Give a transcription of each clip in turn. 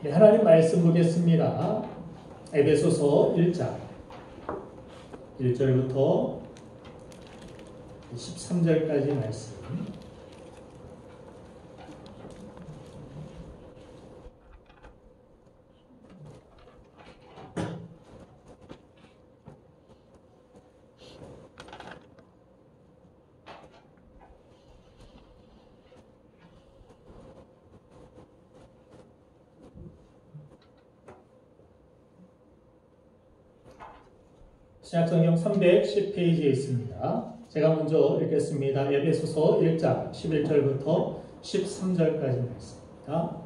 네, 하나님 말씀 보겠습니다. 에베소서 1장 1절부터 13절까지 말씀. 신약성경 310페이지에 있습니다. 제가 먼저 읽겠습니다. 에베소서 1장 11절부터 13절까지 말씀입니다.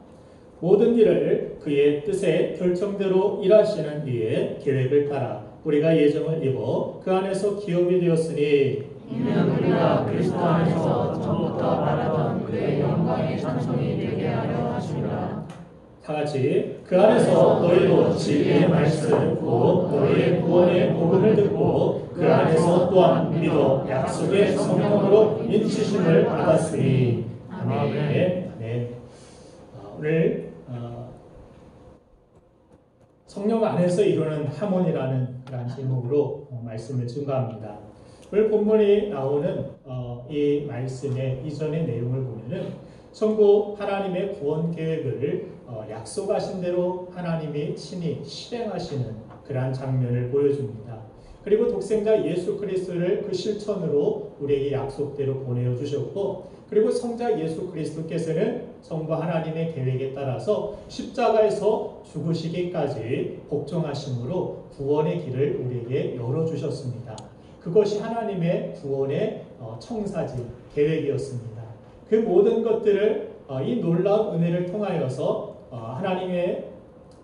모든 일을 그의 뜻의 결정대로 일하시는 이의 계획을 따라 우리가 예정을 입어 그 안에서 기업이 되었으니 이는 우리가 그리스도 안에서 처음부터 말하던 그의 영광의 찬송이 되게 하려 하심이라. 다같이 그 안에서 너희도 진리의 말씀 곧 너희의 구원의 복음을 듣고 그 안에서 또한 믿어 약속의 성령으로 인치심을 받았으니. 아멘. 아멘. 오늘 성령 안에서 이루는 하모니라는 그런 제목으로 말씀을 증거합니다. 오늘 본문이 나오는 이 말씀의 이전의 내용을 보면은 전부 하나님의 구원 계획을 약속하신 대로 하나님이 친히 실행하시는 그러한 장면을 보여줍니다. 그리고 독생자 예수 그리스도를 그 실천으로 우리에게 약속대로 보내어 주셨고, 그리고 성자 예수 그리스도께서는 전부 하나님의 계획에 따라서 십자가에서 죽으시기까지 복종하심으로 구원의 길을 우리에게 열어주셨습니다. 그것이 하나님의 구원의 청사진 계획이었습니다. 그 모든 것들을 이 놀라운 은혜를 통하여서 하나님의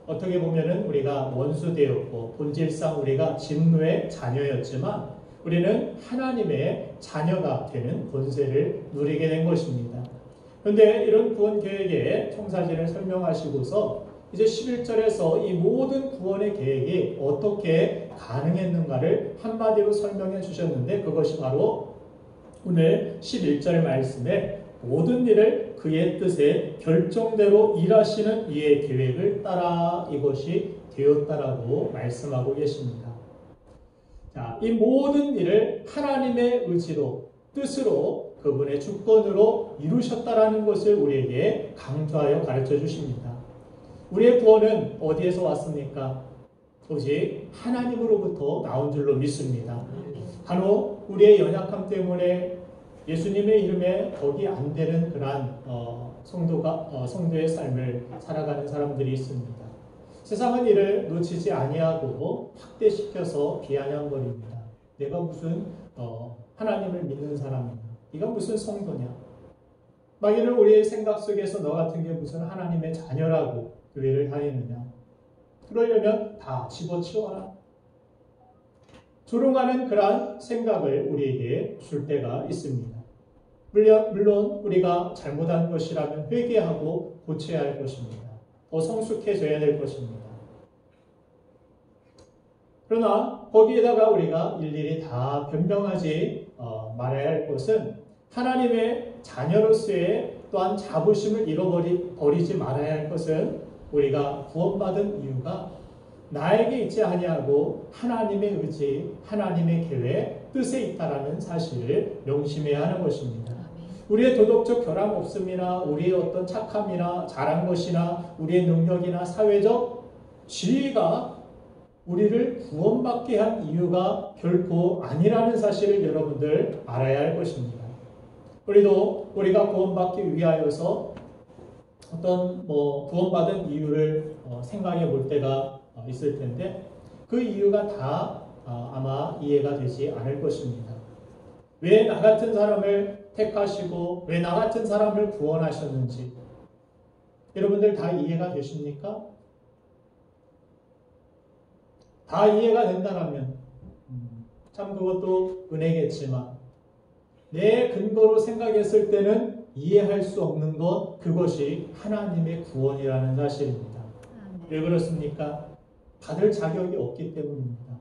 어떻게 보면은 우리가 원수되었고 본질상 우리가 진노의 자녀였지만 우리는 하나님의 자녀가 되는 권세를 누리게 된 것입니다. 그런데 이런 구원 계획의 청사진을 설명하시고서 이제 11절에서 이 모든 구원의 계획이 어떻게 가능했는가를 한마디로 설명해 주셨는데, 그것이 바로 오늘 11절 말씀에 모든 일을 그의 뜻에 결정대로 일하시는 이의 계획을 따라 이것이 되었다라고 말씀하고 계십니다. 자, 이 모든 일을 하나님의 의지로, 뜻으로, 그분의 주권으로 이루셨다라는 것을 우리에게 강조하여 가르쳐 주십니다. 우리의 구원은 어디에서 왔습니까? 오직 하나님으로부터 나온 줄로 믿습니다. 간혹 우리의 연약함 때문에 예수님의 이름에 덕이 안 되는 그러한 성도의 삶을 살아가는 사람들이 있습니다. 세상은 이를 놓치지 아니하고 확대시켜서 비아냥거립니다. 내가 무슨 하나님을 믿는 사람이냐? 네가 무슨 성도냐? 마귀는 우리의 생각 속에서 너 같은 게 무슨 하나님의 자녀라고 교회를 다니느냐? 그러려면 다 집어치워라. 조롱하는 그러한 생각을 우리에게 줄 때가 있습니다. 물론 우리가 잘못한 것이라면 회개하고 고쳐야 할 것입니다. 더 성숙해져야 될 것입니다. 그러나 거기에다가 우리가 일일이 다 변명하지 말아야 할 것은 하나님의 자녀로서의 또한 자부심을 잃어버리지 말아야 할 것은 우리가 구원받은 이유가 나에게 있지 아니하고 하나님의 의지, 하나님의 계획, 뜻에 있다라는 사실을 명심해야 하는 것입니다. 우리의 도덕적 결함 없음이나 우리의 어떤 착함이나 잘한 것이나 우리의 능력이나 사회적 지위가 우리를 구원받게 한 이유가 결코 아니라는 사실을 여러분들 알아야 할 것입니다. 우리가 구원받기 위하여서 어떤 구원받은 이유를 생각해 볼 때가 있을 텐데 그 이유가 다 아마 이해가 되지 않을 것입니다. 왜 나 같은 사람을 택하시고 왜 나 같은 사람을 구원하셨는지 여러분들 다 이해가 되십니까? 다 이해가 된다면 참 그것도 은혜겠지만 내 근거로 생각했을 때는 이해할 수 없는 것, 그것이 하나님의 구원이라는 사실입니다. 왜 그렇습니까? 받을 자격이 없기 때문입니다.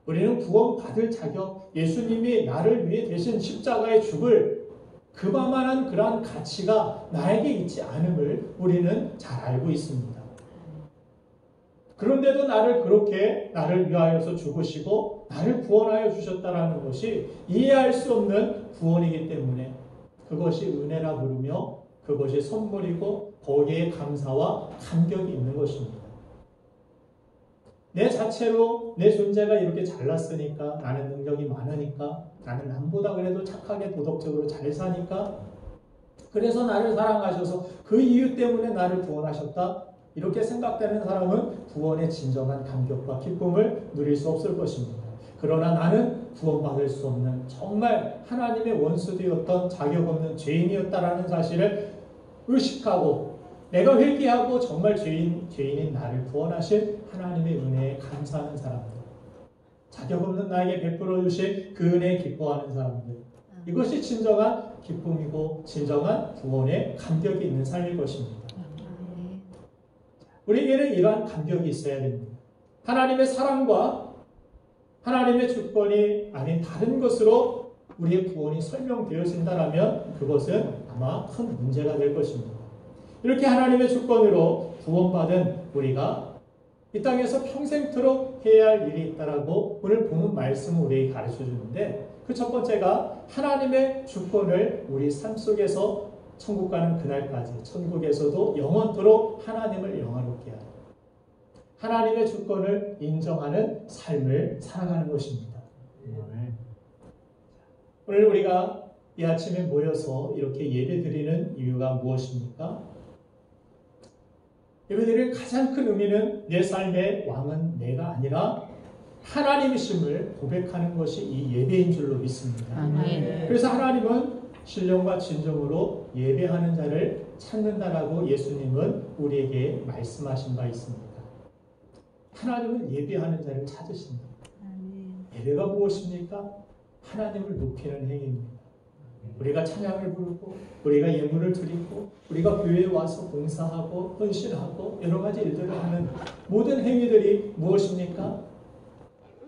우리는 구원받을 자격, 예수님이 나를 위해 대신 십자가에 죽을 그만한 그러한 가치가 나에게 있지 않음을 우리는 잘 알고 있습니다. 그런데도 나를 위하여서 죽으시고 나를 구원하여 주셨다라는 것이 이해할 수 없는 구원이기 때문에 그것이 은혜라 부르며 그것이 선물이고 거기에 감사와 감격이 있는 것입니다. 내 자체로 내 존재가 이렇게 잘났으니까, 나는 능력이 많으니까, 나는 남보다 그래도 착하게 도덕적으로 잘 사니까, 그래서 나를 사랑하셔서 그 이유 때문에 나를 구원하셨다, 이렇게 생각되는 사람은 구원의 진정한 감격과 기쁨을 누릴 수 없을 것입니다. 그러나 나는 구원받을 수 없는 정말 하나님의 원수되었던 자격 없는 죄인이었다라는 사실을 의식하고 내가 회개하고 정말 죄인인 나를 구원하신 하나님의 은혜에 감사하는 사람들, 자격 없는 나에게 베풀어 주신 그 은혜에 기뻐하는 사람들, 이것이 진정한 기쁨이고 진정한 구원의 감격이 있는 삶일 것입니다. 우리에게는 이러한 감격이 있어야 됩니다. 하나님의 사랑과 하나님의 주권이 아닌 다른 것으로 우리의 구원이 설명되어진다면 그것은 아마 큰 문제가 될 것입니다. 이렇게 하나님의 주권으로 구원받은 우리가 이 땅에서 평생토록 해야 할 일이 있다라고 오늘 보는 말씀을 우리에게 가르쳐 주는데, 그 첫 번째가 하나님의 주권을 우리 삶 속에서 천국 가는 그날까지 천국에서도 영원토록 하나님을 영화롭게 하는, 하나님의 주권을 인정하는 삶을 살아가는 것입니다. 오늘 우리가 이 아침에 모여서 이렇게 예배드리는 이유가 무엇입니까? 예배드릴 가장 큰 의미는 내 삶의 왕은 내가 아니라 하나님이심을 고백하는 것이 이 예배인 줄로 믿습니다. 아멘. 그래서 하나님은 신령과 진정으로 예배하는 자를 찾는다라고 예수님은 우리에게 말씀하신 바 있습니다. 하나님은 예배하는 자를 찾으신다. 예배가 무엇입니까? 하나님을 높이는 행위입니다. 우리가 찬양을 부르고 우리가 예물을 드리고 우리가 교회에 와서 봉사하고 헌신하고 여러 가지 일들을 하는 모든 행위들이 무엇입니까?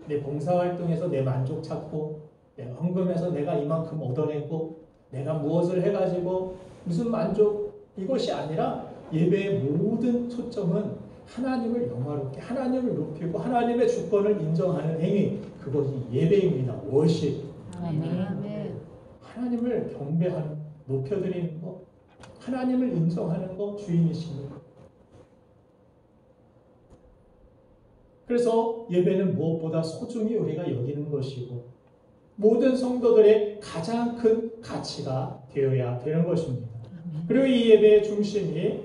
내 봉사활동에서 내 만족 찾고 내가 헌금해서 내가 이만큼 얻어내고 내가 무엇을 해가지고 무슨 만족, 이것이 아니라 예배의 모든 초점은 하나님을 영화롭게, 하나님을 높이고 하나님의 주권을 인정하는 행위, 그것이 예배입니다. 워십. 아멘. 하나님을 경배하는, 높여드리는 것, 하나님을 인정하는 것, 주인이신 것. 그래서 예배는 무엇보다 소중히 우리가 여기는 것이고 모든 성도들의 가장 큰 가치가 되어야 되는 것입니다. 그리고 이 예배의 중심이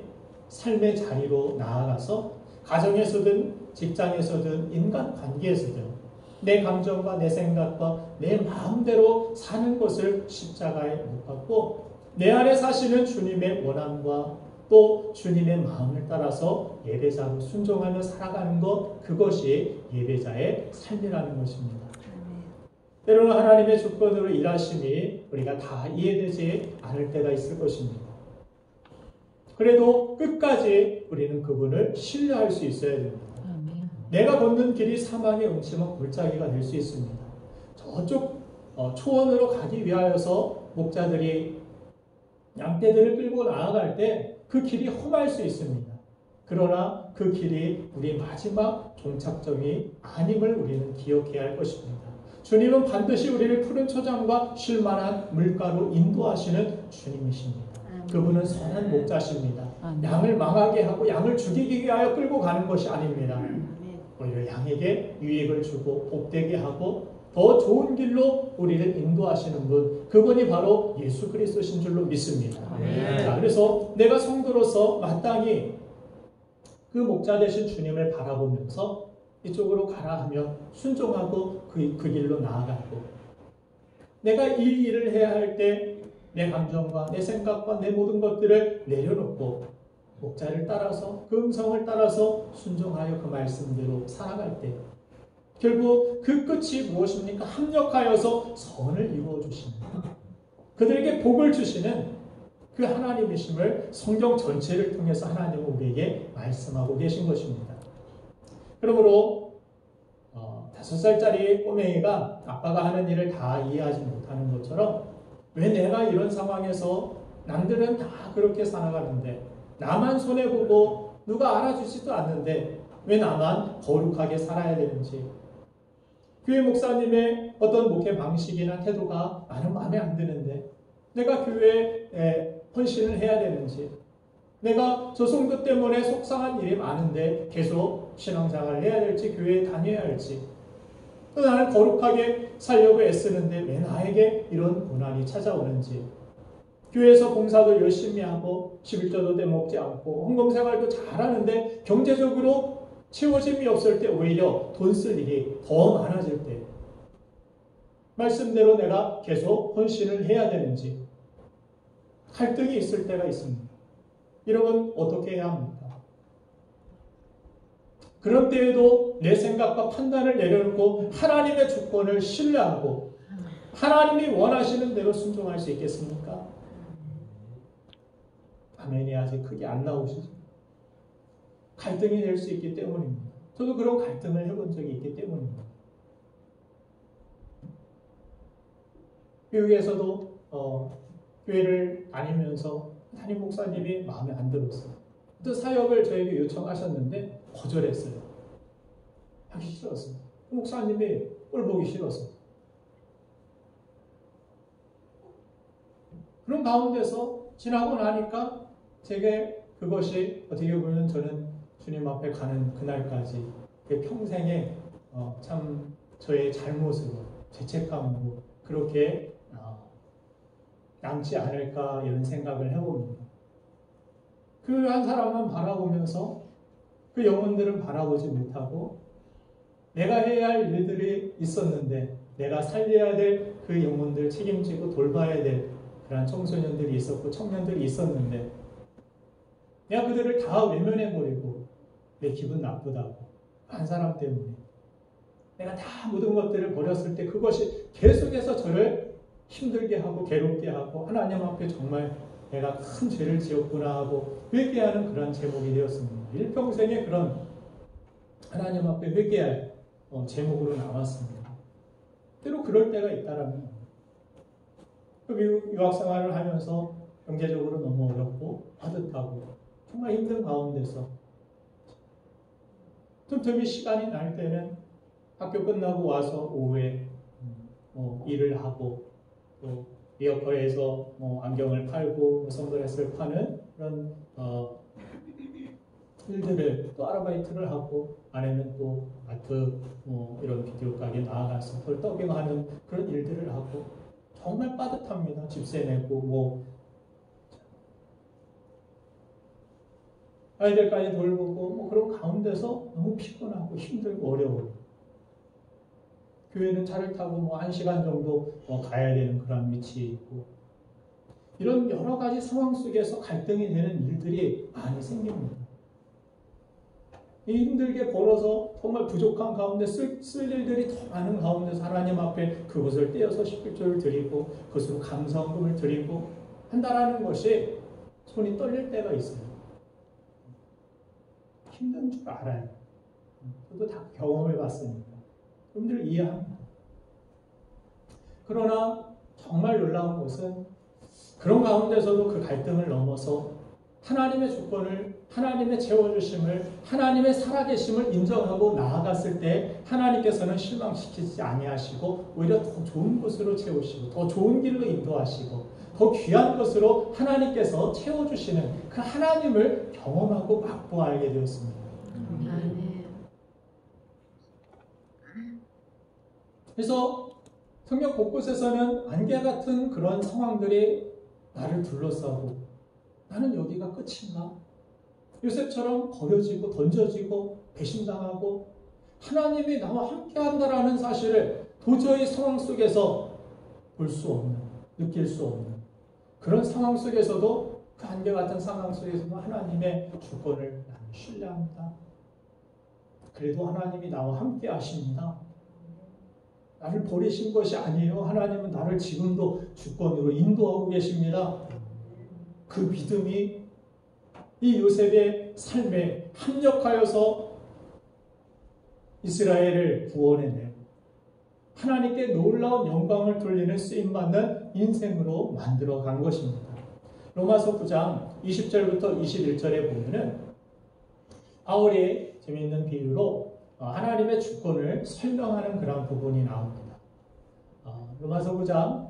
삶의 자리로 나아가서 가정에서든 직장에서든 인간관계에서든 내 감정과 내 생각과 내 마음대로 사는 것을 십자가에 못 박고 내 안에 사시는 주님의 원함과 또 주님의 마음을 따라서 예배자로 순종하며 살아가는 것, 그것이 예배자의 삶이라는 것입니다. 때로는 하나님의 주권으로 일하심이 우리가 다 이해되지 않을 때가 있을 것입니다. 그래도 끝까지 우리는 그분을 신뢰할 수 있어야 됩니다. 내가 걷는 길이 사망의 음침한 골짜기가 될 수 있습니다. 저쪽 초원으로 가기 위하여서 목자들이 양떼들을 끌고 나아갈 때 그 길이 험할 수 있습니다. 그러나 그 길이 우리 마지막 종착점이 아님을 우리는 기억해야 할 것입니다. 주님은 반드시 우리를 푸른 초장과 쉴만한 물가로 인도하시는 주님이십니다. 그분은 선한 목자십니다. 양을 망하게 하고 양을 죽이기 위하여 끌고 가는 것이 아닙니다. 오히려 양에게 유익을 주고 복되게 하고 더 좋은 길로 우리를 인도하시는 분, 그분이 바로 예수 그리스도신 줄로 믿습니다. 자, 그래서 내가 성도로서 마땅히 그 목자 되신 주님을 바라보면서 이쪽으로 가라 하면 순종하고 그 길로 나아가고, 내가 이 일을 해야 할 때 내 감정과 내 생각과 내 모든 것들을 내려놓고 목자를 따라서 그 음성을 따라서 순종하여 그 말씀대로 살아갈 때 결국 그 끝이 무엇입니까? 합력하여서 선을 이루어 주시는, 그들에게 복을 주시는 그 하나님이심을 성경 전체를 통해서 하나님은 우리에게 말씀하고 계신 것입니다. 그러므로 5살짜리 꼬맹이가 아빠가 하는 일을 다 이해하지 못하는 것처럼 왜 내가 이런 상황에서 남들은 다 그렇게 살아가는데 나만 손해보고 누가 알아주지도 않는데 왜 나만 거룩하게 살아야 되는지, 교회 목사님의 어떤 목회 방식이나 태도가 나는 마음에 안 드는데 내가 교회에 헌신을 해야 되는지, 내가 저 성도 때문에 속상한 일이 많은데 계속 신앙생활을 해야 될지 교회에 다녀야 할지, 또 나는 거룩하게 살려고 애쓰는데 왜 나에게 이런 고난이 찾아오는지, 교회에서 봉사도 열심히 하고 11조도 떼먹지 않고 헌금생활도 잘하는데 경제적으로 채워짐이 없을 때 오히려 돈 쓸 일이 더 많아질 때 말씀대로 내가 계속 헌신을 해야 되는지 갈등이 있을 때가 있습니다. 여러분 어떻게 해야 합니까? 그런 때에도 내 생각과 판단을 내려놓고 하나님의 주권을 신뢰하고 하나님이 원하시는 대로 순종할 수 있겠습니까? 아멘이 아직 크게 안 나오시죠? 갈등이 될 수 있기 때문입니다. 저도 그런 갈등을 해본 적이 있기 때문입니다. 미국에서도 교회를 다니면서 담임 목사님이 마음에 안 들었어요. 또 사역을 저에게 요청하셨는데 거절했어요. 하기 싫었어요. 목사님이 꼴 보기 싫어서. 그런 가운데서 지나고 나니까 제게 그것이 어떻게 보면 저는 주님 앞에 가는 그날까지 그 평생에 참 저의 잘못으로 죄책감으로 그렇게 남지 않을까 이런 생각을 해봅니다. 그 한 사람만 바라보면서 그 영혼들은 바라보지 못하고 내가 해야 할 일들이 있었는데 내가 살려야 될 그 영혼들 책임지고 돌봐야 될 그런 청소년들이 있었고 청년들이 있었는데 내가 그들을 다 외면해버리고 내 기분 나쁘다고 한 사람 때문에 내가 다 모든 것들을 버렸을 때 그것이 계속해서 저를 힘들게 하고 괴롭게 하고 하나님 앞에 정말 내가 큰 죄를 지었구나 하고 회개하는 그런 제목이 되었습니다. 일평생에 그런 하나님 앞에 회개할 제목으로 남았습니다. 때로 그럴 때가 있다라는 그 미국 유학생활을 하면서 경제적으로 너무 어렵고 빠듯하고 정말 힘든 가운데서 틈틈이 시간이 날 때는 학교 끝나고 와서 오후에 일을 하고 또 리어커에서 안경을 팔고 선글라스를 파는 그런 일들을 또 아르바이트를 하고 아내는 또 마트 이런 비디오 가게 나아가서 그걸 더빙하는 그런 일들을 하고 정말 빠듯합니다. 집세 내고 아이들까지 돌보고 그런 가운데서 너무 피곤하고 힘들고 어려워요. 교회는 차를 타고 1시간 정도 가야 되는 그런 위치에 있고 이런 여러 가지 상황 속에서 갈등이 되는 일들이 많이 생깁니다. 이 힘들게 벌어서 정말 부족한 가운데 쓸 일들이 더 많은 가운데서 하나님 앞에 그것을 떼어서 11조를 드리고 그것으로 감사헌금을 드리고 한다라는 것이 손이 떨릴 때가 있어요. 힘든 줄 알아요. 저도 다 경험해 봤습니다. 여러분들 이해합니다. 그러나 정말 놀라운 것은 그런 가운데서도 그 갈등을 넘어서 하나님의 주권을, 하나님의 채워주심을, 하나님의 살아계심을 인정하고 나아갔을 때 하나님께서는 실망시키지 아니하시고 오히려 더 좋은 것으로 채우시고 더 좋은 길로 인도하시고 더 귀한 것으로 하나님께서 채워주시는 그 하나님을 경험하고 맛보아알게 되었습니다. 그래서 성경 곳곳에서는 안개 같은 그런 상황들이 나를 둘러싸고 나는 여기가 끝인가? 요셉처럼 버려지고 던져지고 배신당하고 하나님이 나와 함께한다라는 사실을 도저히 상황 속에서 볼 수 없는, 느낄 수 없는 그런 상황 속에서도 그 안개 같은 상황 속에서도 하나님의 주권을 나는 신뢰합니다. 그래도 하나님이 나와 함께 하십니다. 나를 버리신 것이 아니에요. 하나님은 나를 지금도 주권으로 인도하고 계십니다. 그 믿음이 이 요셉의 삶에 합력하여서 이스라엘을 구원해내고 하나님께 놀라운 영광을 돌리는 쓰임받는 인생으로 만들어간 것입니다. 로마서 9장 20절부터 21절에 보면은 바울이 재미있는 비유로 하나님의 주권을 설명하는 그런 부분이 나옵니다. 로마서 9장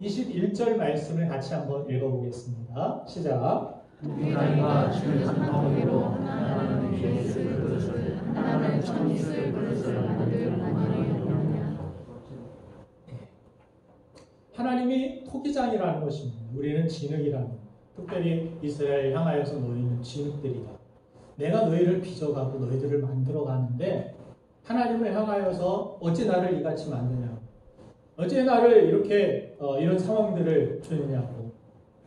21절 말씀을 같이 한번 읽어보겠습니다. 시작. 인간과 주를 상하기로 하나는 위에 있을 그릇을 하나는 천이 있을 그릇을 만들었느냐. 하나님이 토기장이라는 것입니다. 우리는 진흙이라는 것. 특별히 이스라엘 향하여서 너희는 진흙들이다. 내가 너희를 빚어가고 너희들을 만들어 가는데 하나님을 향하여서 어찌 나를 이같이 만드냐. 어찌 나를 이렇게 이런 상황들을 주느냐고.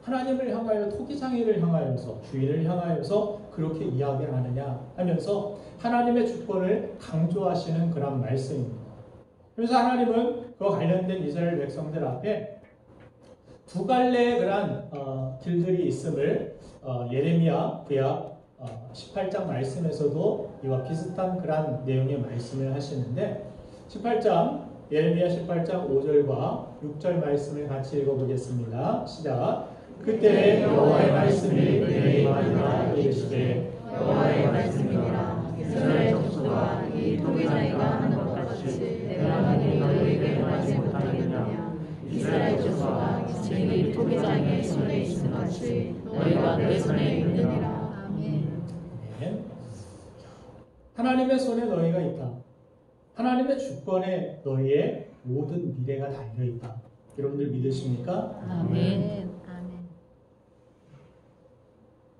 하나님을 향하여 토기장이를 향하여서 주인을 향하여서 그렇게 이야기하느냐 하면서 하나님의 주권을 강조하시는 그런 말씀입니다. 그래서 하나님은 그와 관련된 이스라엘 백성들 앞에 두 갈래의 그런 길들이 있음을 예레미야 구약 18장 말씀에서도 이와 비슷한 그런 내용의 말씀을 하시는데 18장 예레미야 18장 5절과 6절 말씀을 같이 읽어보겠습니다. 시작. 그때 여호와의 말씀이 내게 임하니라 이르시되 여호와의 말씀이니라 이스라엘 족속아 이 토기장이가 하는 것 같이 내가 만일 너희에게 하지 못하겠느냐. 이스라엘 족속아 이 토기장의 손에 있음 같이 너희가 내 손에 있느니라. 아멘. 하나님의 손에 너희가 있다. 하나님의 주권에 너희의 모든 미래가 달려있다. 여러분들 믿으십니까? 아멘.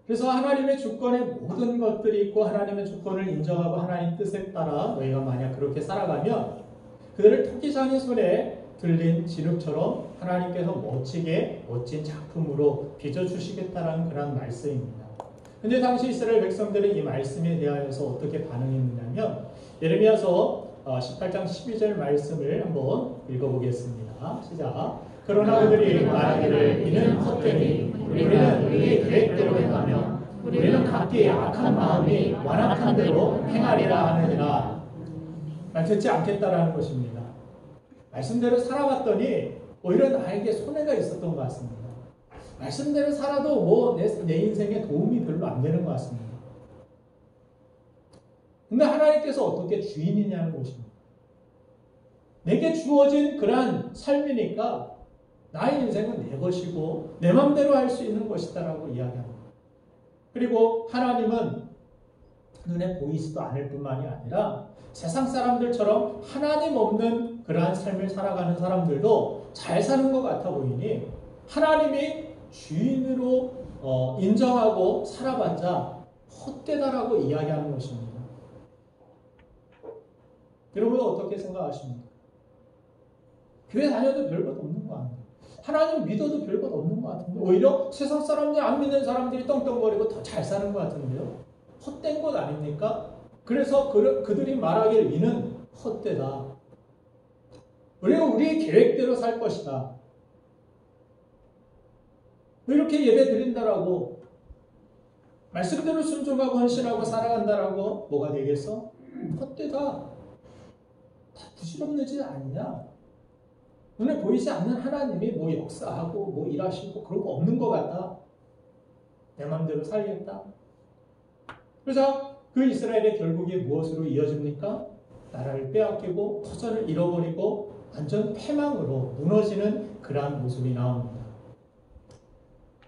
그래서 하나님의 주권에 모든 것들이 있고 하나님의 주권을 인정하고 하나님 뜻에 따라 너희가 만약 그렇게 살아가면 그들을 토기장의 손에 들린 진흙처럼 하나님께서 멋지게 멋진 작품으로 빚어주시겠다라는 그런 말씀입니다. 근데 당시 이스라엘 백성들은 이 말씀에 대하여서 어떻게 반응했느냐면 예레미야서 18장 12절 말씀을 한번 읽어보겠습니다. 시작. 그러나 그들이 말하기를 이는 헛되니 우리는 우리의 계획대로 행하며 우리는 각기 악한 마음이 완악한 대로 행하리라 하느니라. 듣지 않겠다라는 것입니다. 말씀대로 살아왔더니 오히려 나에게 손해가 있었던 것 같습니다. 말씀대로 살아도 뭐 내 인생에 도움이 별로 안 되는 것 같습니다. 근데 하나님께서 어떻게 주인이냐는 것입니다. 내게 주어진 그러한 삶이니까 나의 인생은 내 것이고 내 마음대로 할 수 있는 것이다라고 이야기합니다. 그리고 하나님은 눈에 보이지도 않을 뿐만이 아니라 세상 사람들처럼 하나님 없는 그러한 삶을 살아가는 사람들도 잘 사는 것 같아 보이니 하나님이 주인으로 인정하고 살아봤자 헛되다라고 이야기하는 것입니다. 여러분 어떻게 생각하십니까? 교회 다녀도 별것 없는 것 같아요. 하나님 믿어도 별것 없는 것 같은데 오히려 세상 사람들 안 믿는 사람들이 떵떵거리고 더 잘 사는 것 같은데요. 헛된 것 아닙니까? 그래서 그들이 말하길 이는 헛되다. 우리가 우리의 계획대로 살 것이다. 이렇게 예배 드린다라고 말씀대로 순종하고 헌신하고 살아간다라고 뭐가 되겠어? 헛되다. 다 부질없는 짓 아니냐? 눈에 보이지 않는 하나님이 뭐 역사하고 뭐 일하시고 그런 거 없는 것 같다. 내 마음대로 살겠다. 그래서 그 이스라엘의 결국이 무엇으로 이어집니까? 나라를 빼앗기고 터전을 잃어버리고 완전 패망으로 무너지는 그러한 모습이 나옵니다.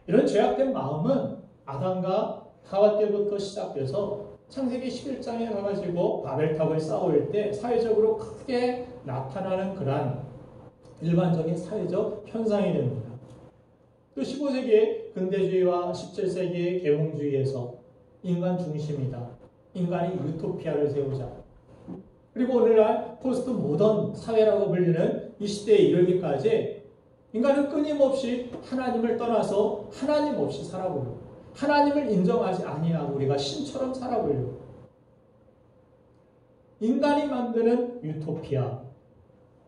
이런 죄악된 마음은 아담과 하와 때부터 시작돼서 창세기 11장에 가가지고 바벨탑을 쌓을 때 사회적으로 크게 나타나는 그러한 일반적인 사회적 현상이 됩니다. 또 15세기의 근대주의와 17세기의 계몽주의에서 인간 중심이다. 인간이 유토피아를 세우자. 그리고 오늘날 포스트 모던 사회라고 불리는 이 시대에 이르기까지 인간은 끊임없이 하나님을 떠나서 하나님 없이 살아보려고 하나님을 인정하지 아니하고 우리가 신처럼 살아보려고 인간이 만드는 유토피아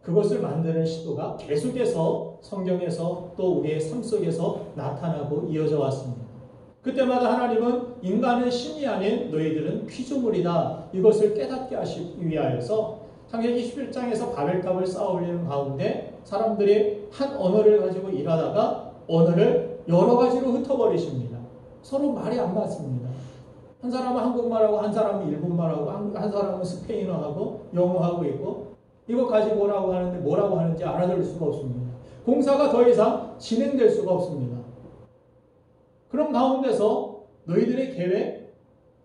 그것을 만드는 시도가 계속해서 성경에서 또 우리의 삶 속에서 나타나고 이어져 왔습니다. 그때마다 하나님은 인간은 신이 아닌 너희들은 피조물이다. 이것을 깨닫게 하시기 위하여서 창세기 11장에서 바벨탑을 쌓아 올리는 가운데 사람들이 한 언어를 가지고 일하다가 언어를 여러 가지로 흩어버리십니다. 서로 말이 안 맞습니다. 한 사람은 한국말하고, 한 사람은 일본말하고, 한 사람은 스페인어하고, 영어하고 있고, 이거 가지고 뭐라고 하는데 뭐라고 하는지 알아들을 수가 없습니다. 공사가 더 이상 진행될 수가 없습니다. 그런 가운데서 너희들의 계획,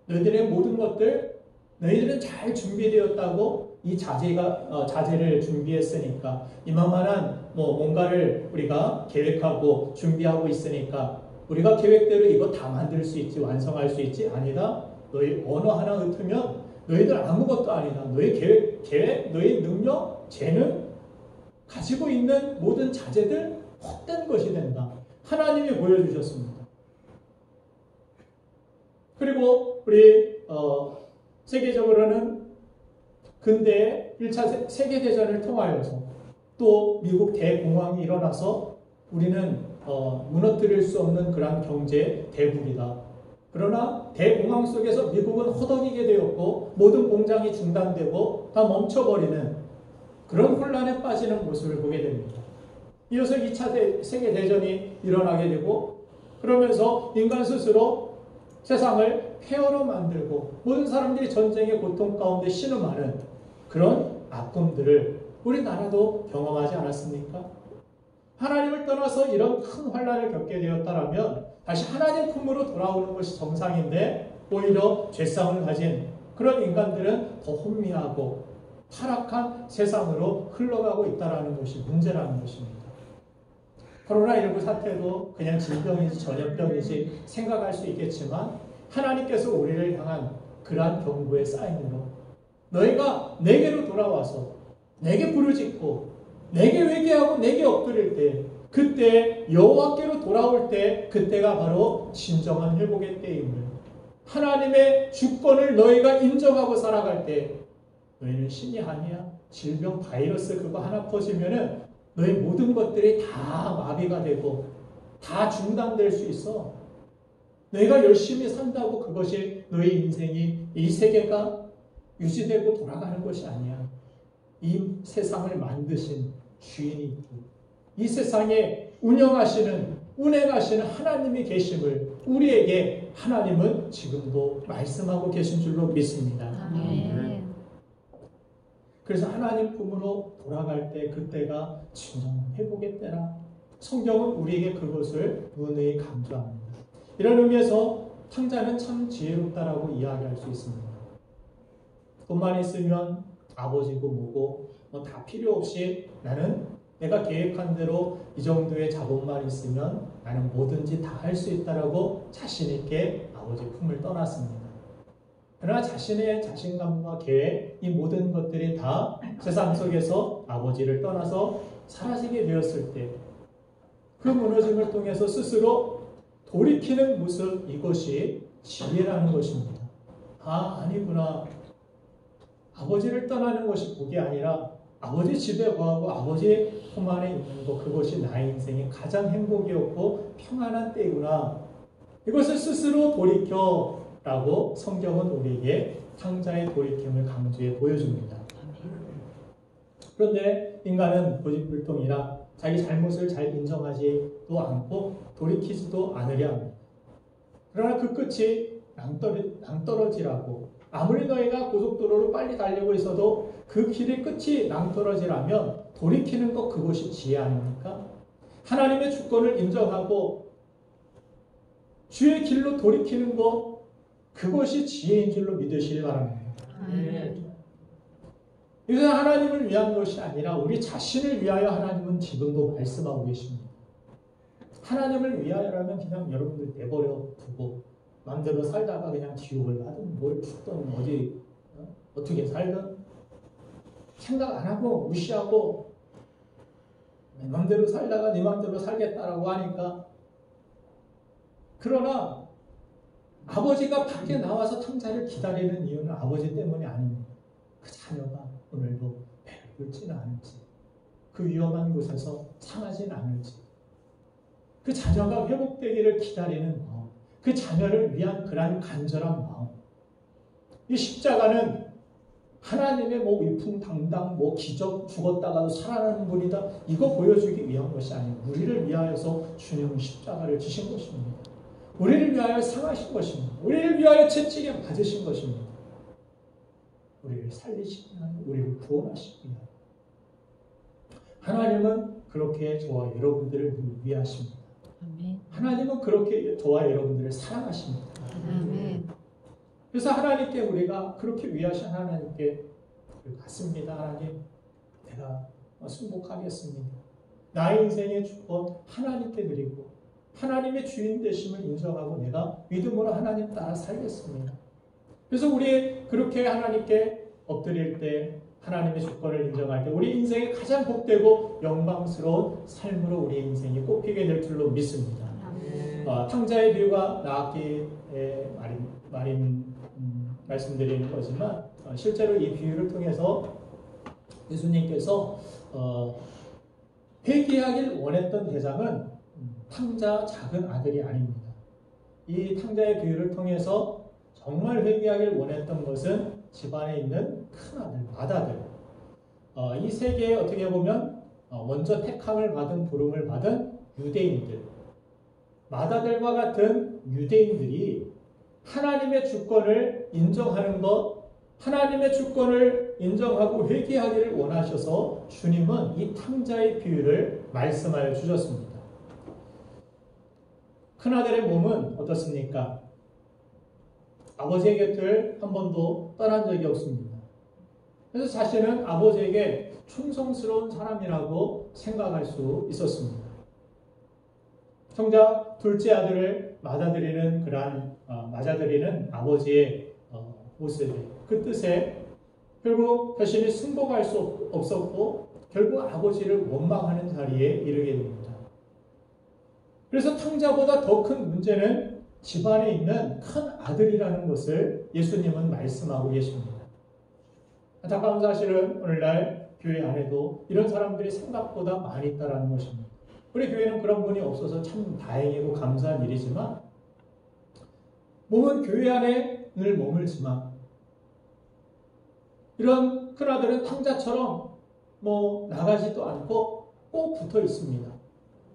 너희들의 모든 것들, 너희들은 잘 준비되었다고 이 자재를 준비했으니까, 이만한 뭔가를 우리가 계획하고 준비하고 있으니까 우리가 계획대로 이거 다 만들 수 있지, 완성할 수 있지? 아니다. 너희 언어 하나 흩으면 너희들 아무것도 아니다. 너희 계획, 너희 능력, 재능, 가지고 있는 모든 자재들 헛된 것이 된다. 하나님이 보여주셨습니다. 그리고 우리 세계적으로는 근대 1차 세계대전을 통하여서 또 미국 대공황이 일어나서 우리는 무너뜨릴 수 없는 그런 경제 대국이다. 그러나 대공황 속에서 미국은 허덕이게 되었고 모든 공장이 중단되고 다 멈춰버리는 그런 혼란에 빠지는 모습을 보게 됩니다. 이어서 2차 세계대전이 일어나게 되고 그러면서 인간 스스로 세상을 폐허로 만들고 모든 사람들이 전쟁의 고통 가운데 신음하는 그런 아픔들을 우리나라도 경험하지 않았습니까? 하나님을 떠나서 이런 큰 환란을 겪게 되었다면 다시 하나님 품으로 돌아오는 것이 정상인데 오히려 죄성을 가진 그런 인간들은 더 혼미하고 타락한 세상으로 흘러가고 있다는 것이 문제라는 것입니다. 코로나19 사태도 그냥 질병이지 전염병이지 생각할 수 있겠지만 하나님께서 우리를 향한 그러한 경고의 사인으로 너희가 내게로 돌아와서 내게 부르짖고 내게 회개하고 내게 엎드릴 때 그때 여호와께로 돌아올 때 그때가 바로 진정한 회복의 때임을 하나님의 주권을 너희가 인정하고 살아갈 때 너희는 신이 아니야. 질병 바이러스 그거 하나 퍼지면은 너희 모든 것들이 다 마비가 되고 다 중단될 수 있어. 너희가 열심히 산다고 그것이 너희 인생이 이 세계가 유지되고 돌아가는 것이 아니야. 이 세상을 만드신 주인이 있고 이 세상에 운행하시는 하나님이 계심을 우리에게 하나님은 지금도 말씀하고 계신 줄로 믿습니다. 아멘. 그래서 하나님 품으로 돌아갈 때 그때가 진정한 회복의 때라. 성경은 우리에게 그것을 누누이 강조합니다. 이런 의미에서 탕자는 참 지혜롭다라고 이야기할 수 있습니다. 돈만 있으면 아버지고 뭐고 다 필요 없이 나는 내가 계획한 대로 이 정도의 자본만 있으면 나는 뭐든지 다 할 수 있다라고 자신 있게 아버지 품을 떠났습니다. 그러나 자신의 자신감과 계획, 이 모든 것들이 다 세상 속에서 아버지를 떠나서 사라지게 되었을 때 그 무너짐을 통해서 스스로 돌이키는 모습, 이것이 지혜라는 것입니다. 아니구나. 아버지를 떠나는 것이 복이 아니라 아버지 집에 거하고 아버지 품 안에 있는 것, 그것이 나의 인생의 가장 행복이었고 평안한 때구나. 이것을 스스로 돌이켜라고 성경은 우리에게 탕자의 돌이킴을 강조해 보여줍니다. 그런데 인간은 고집불통이라 자기 잘못을 잘 인정하지도 않고 돌이키지도 않으려 합니다. 그러나 그 끝이 낭떠러지라고 아무리 너희가 고속도로로 빨리 달리고 있어도 그 길의 끝이 낭떠러지라면 돌이키는 것 그것이 지혜 아닙니까? 하나님의 주권을 인정하고 주의 길로 돌이키는 것 그것이 지혜인 줄로 믿으시기 바랍니다. 이것은 하나님을 위한 것이 아니라 우리 자신을 위하여 하나님은 지금도 말씀하고 계십니다. 하나님을 위하여라면 그냥 여러분들 내버려 두고 마음대로 살다가 그냥 지옥을 가든 뭘 죽든 어떻게 살든 생각 안 하고 무시하고 내 마음대로 살다가 네 마음대로 살겠다라고 하니까 그러나 아버지가 밖에 나와서 탕자를 기다리는 이유는 아버지 때문이 아닙니다. 그 자녀가 오늘도 배를 끓지는 않을지 그 위험한 곳에서 상하지는 않을지 그 자녀가 회복되기를 기다리는 마음 그 자녀를 위한 그러한 간절한 마음 이 십자가는 하나님의 위풍당당 기적 죽었다가도 살아나는 분이다 이거 보여주기 위한 것이 아니고 우리를 위하여서 주님은 십자가를 지신 것입니다. 우리를 위하여 상하신 것입니다. 우리를 위하여 채찍에 맞으신 것입니다. 우리를 살리시기 위하여, 우리를 구원하시기 위하여. 하나님은 그렇게 저와 여러분들을 위하십니다. 아멘. 하나님은 그렇게 저와 여러분들을 사랑하십니다. 아멘. 그래서 하나님께 우리가 그렇게 위하신 하나님께 갔습니다. 하나님, 내가 순복하겠습니다. 나의 인생의 주권 하나님께 드리고 하나님의 주인 되심을 인정하고 내가 믿음으로 하나님 따라 살겠습니다. 그래서 우리 그렇게 하나님께 엎드릴 때, 하나님의 주권을 인정할 때 우리 인생이 가장 복되고 영광스러운 삶으로 우리 인생이 꼽히게 될 줄로 믿습니다. 탕자의 비유가 나왔기에 말씀드리는 거지만 실제로 이 비유를 통해서 예수님께서 회개하길 원했던 대상은 탕자 작은 아들이 아닙니다. 이 탕자의 비유를 통해서 정말 회개하길 원했던 것은 집안에 있는 큰 아들, 맏아들. 이 세계에 어떻게 보면 먼저 택함을 받은, 부름을 받은 유대인들, 맏아들과 같은 유대인들이 하나님의 주권을 인정하는 것, 하나님의 주권을 인정하고 회개하기를 원하셔서 주님은 이 탕자의 비유를 말씀하여 주셨습니다. 큰아들의 몸은 어떻습니까? 아버지의 곁을 한 번도 떠난 적이 없습니다. 그래서 자신은 아버지에게 충성스러운 사람이라고 생각할 수 있었습니다. 정작 둘째 아들을 맞아들이는 아버지의 모습, 그 뜻에 결국 자신이 승복할 수 없었고 결국 아버지를 원망하는 자리에 이르게 됩니다. 그래서 탕자보다 더 큰 문제는 집안에 있는 큰 아들이라는 것을 예수님은 말씀하고 계십니다. 안타까운 사실은 오늘날 교회 안에도 이런 사람들이 생각보다 많이 있다는 것입니다. 우리 교회는 그런 분이 없어서 참 다행이고 감사한 일이지만 몸은 교회 안에 늘 머물지만 이런 큰아들은 탕자처럼 나가지도 않고 꼭 붙어 있습니다.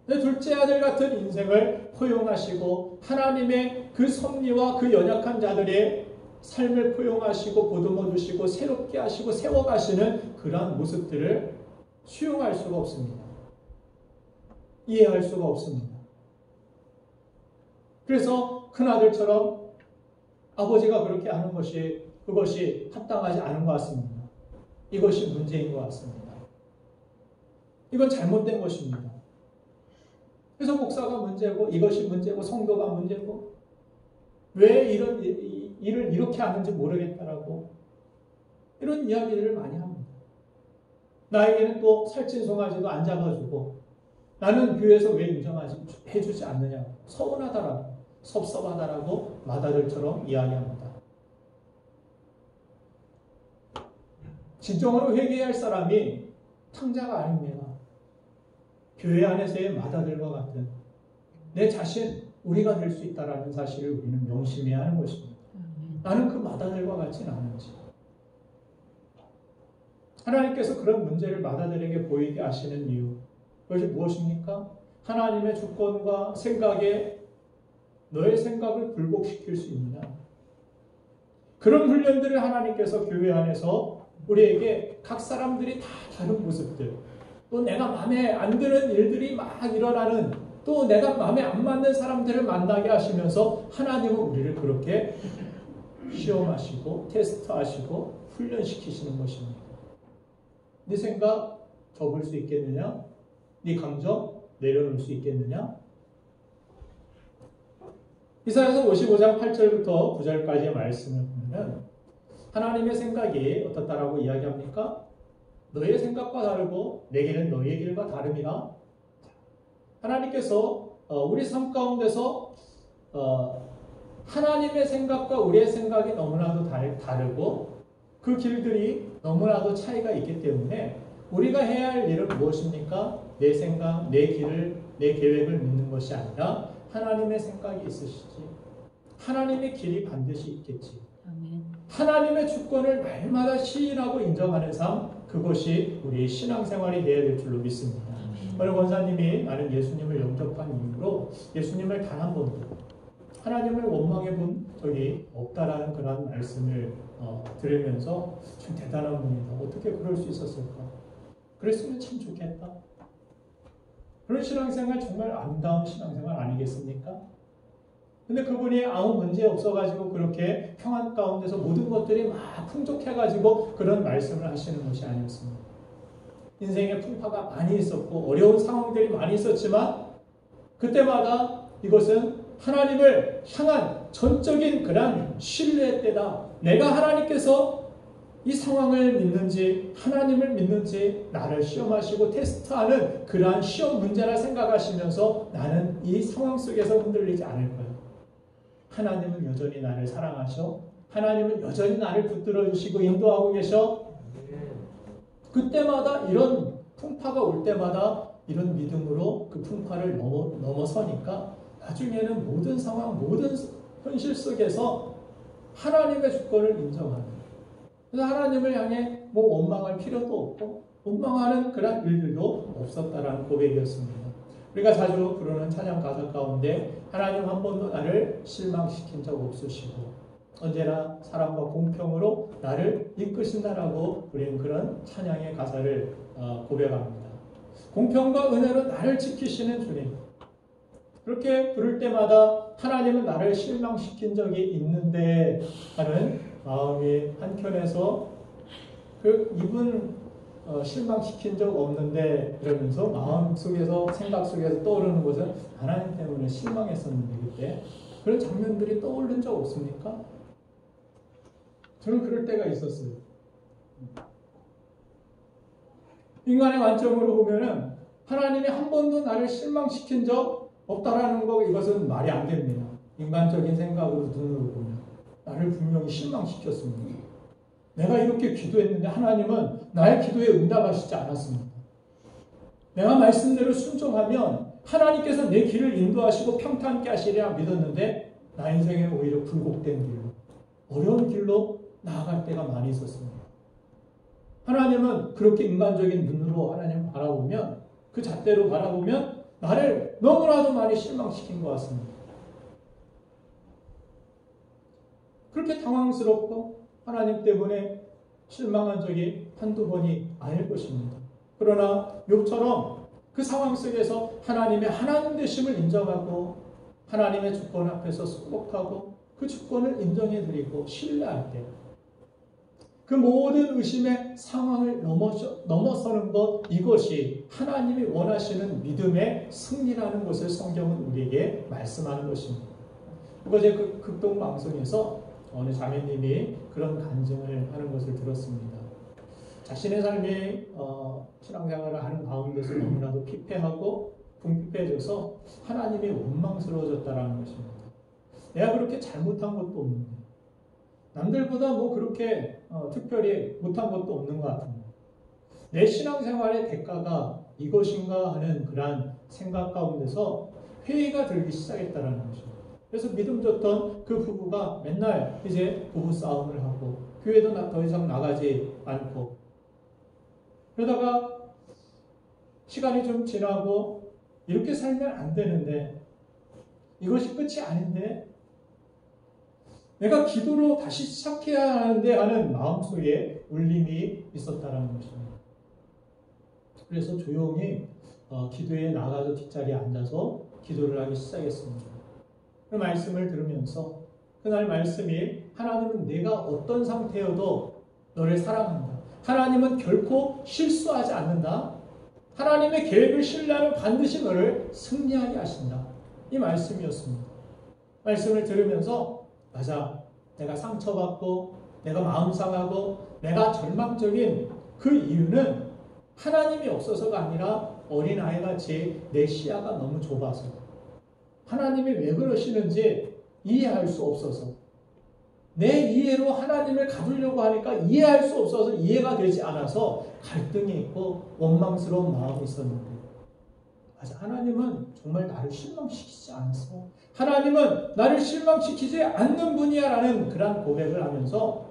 둘째 아들 같은 인생을 포용하시고 하나님의 그 섭리와 그 연약한 자들의 삶을 포용하시고 보듬어 주시고 새롭게 하시고 세워가시는 그러한 모습들을 수용할 수가 없습니다. 이해할 수가 없습니다. 그래서 큰아들처럼 아버지가 그렇게 하는 그것이 합당하지 않은 것 같습니다. 이것이 문제인 것 같습니다. 이건 잘못된 것입니다. 그래서 목사가 문제고 이것이 문제고 성도가 문제고 왜 이런 일을 이렇게 하는지 모르겠다라고 이런 이야기들을 많이 합니다. 나에게는 또 살찐 송아지도 안 잡아주고 나는 교회에서 왜 인정해주지 않느냐, 서운하다라고 섭섭하다라고 맏아들처럼 이야기합니다. 진정으로 회개할 사람이 탕자가 아닙니다. 교회 안에서의 맏아들과 같은 내 자신, 우리가 될 수 있다는 사실을 우리는 명심해야 하는 것입니다. 나는 그 맏아들과 같지는 않은지. 하나님께서 그런 문제를 맏아들에게 보이게 하시는 이유, 그것이 무엇입니까? 하나님의 주권과 생각에 너의 생각을 굴복시킬 수 있느냐. 그런 훈련들을 하나님께서 교회 안에서 우리에게 각 사람들이 다 다른 모습들, 또 내가 마음에 안 드는 일들이 막 일어나는, 또 내가 마음에 안 맞는 사람들을 만나게 하시면서 하나님은 우리를 그렇게 시험하시고 테스트하시고 훈련시키시는 것입니다. 네 생각 접을 수 있겠느냐? 네 감정 내려놓을 수 있겠느냐? 이사야서 55장 8절부터 9절까지의 말씀을 보면 하나님의 생각이 어떻다라고 이야기합니까? 너의 생각과 다르고 내게는 너의 길과 다름이라. 하나님께서 우리 삶 가운데서 하나님의 생각과 우리의 생각이 너무나도 다르고 그 길들이 너무나도 차이가 있기 때문에 우리가 해야 할 일은 무엇입니까? 내 생각, 내 길을, 내 계획을 믿는 것이 아니라 하나님의 생각이 있으시지. 하나님의 길이 반드시 있겠지. 아멘. 하나님의 주권을 날마다 시인하고 인정하는 삶, 그것이 우리의 신앙생활이 되어야 될 줄로 믿습니다. 오늘 권사님이 나는 예수님을 영접한 이후로 예수님을 단 한 번도 하나님을 원망해 본 적이 없다라는 그런 말씀을 들으면서 참 대단한 분이다. 어떻게 그럴 수 있었을까? 그랬으면 참 좋겠다. 그런 신앙생활 정말 아름다운 신앙생활 아니겠습니까? 근데 그분이 아무 문제 없어가지고 그렇게 평안 가운데서 모든 것들이 막 풍족해가지고 그런 말씀을 하시는 것이 아니었습니다. 인생에 풍파가 많이 있었고 어려운 상황들이 많이 있었지만 그때마다 이것은 하나님을 향한 전적인 그런 신뢰의 때다. 내가 하나님께서 이 상황을 믿는지 하나님을 믿는지 나를 시험하시고 테스트하는 그러한 시험 문제라 생각하시면서 나는 이 상황 속에서 흔들리지 않을 거야. 하나님은 여전히 나를 사랑하셔. 하나님은 여전히 나를 붙들어 주시고 인도하고 계셔. 그때마다 이런 풍파가 올 때마다 이런 믿음으로 그 풍파를 넘어서니까 나중에는 모든 상황, 모든 현실 속에서 하나님의 주권을 인정하는. 그래서 하나님을 향해 뭐 원망할 필요도 없고 원망하는 그런 일들도 없었다라는 고백이었습니다. 우리가 자주 부르는 찬양 가사 가운데 하나님 한 번도 나를 실망시킨 적 없으시고 언제나 사랑과 공평으로 나를 이끄신다라고 우리는 그런 찬양의 가사를 고백합니다. 공평과 은혜로 나를 지키시는 주님. 그렇게 부를 때마다 하나님은 나를 실망시킨 적이 있는데 하는 마음이 한켠에서 이분 실망시킨 적 없는데 그러면서 마음속에서 생각 속에서 떠오르는 것은 하나님 때문에 실망했었는데 그때 그런 장면들이 떠오른 적 없습니까? 저는 그럴 때가 있었어요. 인간의 관점으로 보면은 하나님이 한 번도 나를 실망시킨 적 없다라는 거 이것은 말이 안 됩니다. 인간적인 생각으로 눈으로 보면 나를 분명히 실망시켰습니다. 내가 이렇게 기도했는데 하나님은 나의 기도에 응답하시지 않았습니다. 내가 말씀대로 순종하면 하나님께서 내 길을 인도하시고 평탄케 하시리라 믿었는데 나 인생에 오히려 굴곡된 길로 어려운 길로 나아갈 때가 많이 있었습니다. 하나님은 그렇게 인간적인 눈으로 하나님을 바라보면 그 잣대로 바라보면 나를 너무나도 많이 실망시킨 것 같습니다. 그렇게 당황스럽고 하나님 때문에 실망한 적이 한두 번이 아닐 것입니다. 그러나 욥처럼 그 상황 속에서 하나님의 하나님 되심을 인정하고 하나님의 주권 앞에서 순복하고 그 주권을 인정해드리고 신뢰할 때 그 모든 의심의 상황을 넘어서는 것 이것이 하나님이 원하시는 믿음의 승리라는 것을 성경은 우리에게 말씀하는 것입니다. 어제 그 극동방송에서 어느 자매님이 그런 간증을 하는 것을 들었습니다. 자신의 삶이 신앙생활을 하는 가운데서 너무나도 피폐하고 궁핍해져서 하나님이 원망스러워졌다는 것입니다. 내가 그렇게 잘못한 것도 없는데 남들보다 뭐 그렇게 특별히 못한 것도 없는 것 같은데 내 신앙생활의 대가가 이것인가 하는 그러한 생각 가운데서 회의가 들기 시작했다는 것입니다. 그래서 믿음 좋던 그 부부가 맨날 이제 부부 싸움을 하고 교회도 더 이상 나가지 않고 그러다가 시간이 좀 지나고 이렇게 살면 안 되는데 이것이 끝이 아닌데 내가 기도로 다시 시작해야 하는데 하는 마음속에 울림이 있었다는 것입니다. 그래서 조용히 기도에 나가서 뒷자리에 앉아서 기도를 하기 시작했습니다. 그 말씀을 들으면서 그날 말씀이 하나님은 내가 어떤 상태여도 너를 사랑한다. 하나님은 결코 실수하지 않는다. 하나님의 계획을 신뢰하면 반드시 너를 승리하게 하신다. 이 말씀이었습니다. 말씀을 들으면서 맞아. 내가 상처받고 내가 마음 상하고 내가 절망적인 그 이유는 하나님이 없어서가 아니라 어린아이같이 내 시야가 너무 좁아서 하나님이 왜 그러시는지 이해할 수 없어서 내 이해로 하나님을 가두려고 하니까 이해할 수 없어서 이해가 되지 않아서 갈등이 있고 원망스러운 마음이 있었는데 맞아. 하나님은 정말 나를 실망시키지 않았어. 하나님은 나를 실망시키지 않는 분이야 라는 그런 고백을 하면서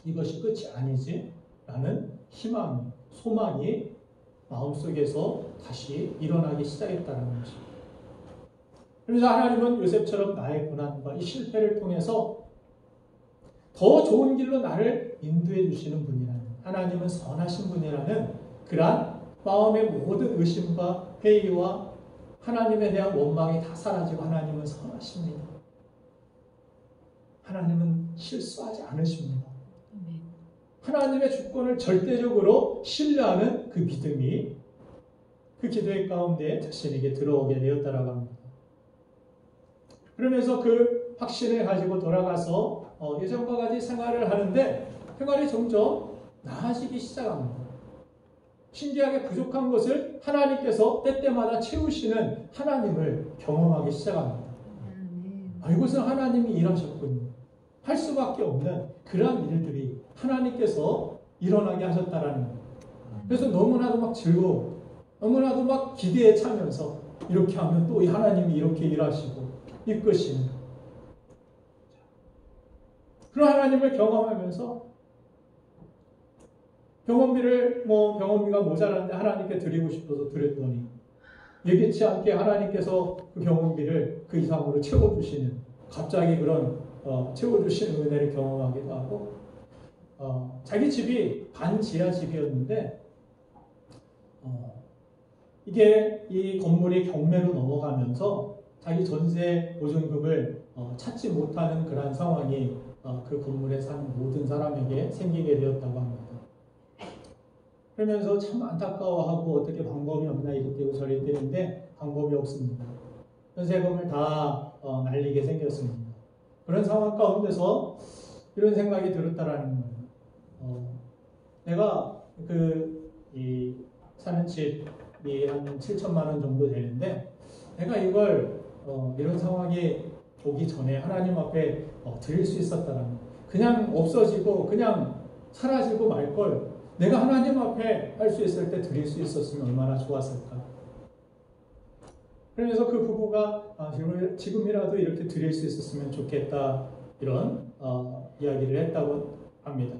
이것이 끝이 아니지 라는 희망이 소망이 마음속에서 다시 일어나기 시작했다는 것입니다. 그래서 하나님은 요셉처럼 나의 고난과 이 실패를 통해서 더 좋은 길로 나를 인도해 주시는 분이라는, 하나님은 선하신 분이라는 그러한 마음의 모든 의심과 회의와 하나님에 대한 원망이 다 사라지고 하나님은 선하십니다. 하나님은 실수하지 않으십니다. 하나님의 주권을 절대적으로 신뢰하는 그 믿음이 그 기도의 가운데 자신에게 들어오게 되었다라고 합니다. 그러면서 그 확신을 가지고 돌아가서 예전과 같이 생활을 하는데 생활이 점점 나아지기 시작합니다. 신기하게 부족한 것을 하나님께서 때때마다 채우시는 하나님을 경험하기 시작합니다. 이것은 하나님이 일하셨군요. 할 수밖에 없는 그러한 일들이 하나님께서 일어나게 하셨다라는 거예요. 그래서 너무나도 막 즐거워, 너무나도 막 기대에 차면서 이렇게 하면 또 하나님이 이렇게 일하시고 이끄시는 그런 하나님을 경험하면서 병원비가 모자란데 하나님께 드리고 싶어서 드렸더니 예기치 않게 하나님께서 그 병원비를 그 이상으로 채워주시는, 갑자기 그런 채워주시는 은혜를 경험하기도 하고, 자기 집이 반지하 집이었는데 이게 이 건물이 경매로 넘어가면서 자기 전세 보증금을 찾지 못하는 그런 상황이 그 건물에 사는 모든 사람에게 생기게 되었다고 합니다. 그러면서 참 안타까워하고 어떻게 방법이 없나 이랬대고 저랬대는데 방법이 없습니다. 전세금을 다 날리게 생겼습니다. 그런 상황 가운데서 이런 생각이 들었다라는 거예요. 내가 사는 집이 한 7천만 원 정도 되는데 내가 이걸 이런 상황이 오기 전에 하나님 앞에 드릴 수 있었다라는 거예요. 그냥 없어지고 그냥 사라지고 말 걸 내가 하나님 앞에 할 수 있을 때 드릴 수 있었으면 얼마나 좋았을까. 그러면서 그 부부가 지금이라도 이렇게 드릴 수 있었으면 좋겠다, 이런 이야기를 했다고 합니다.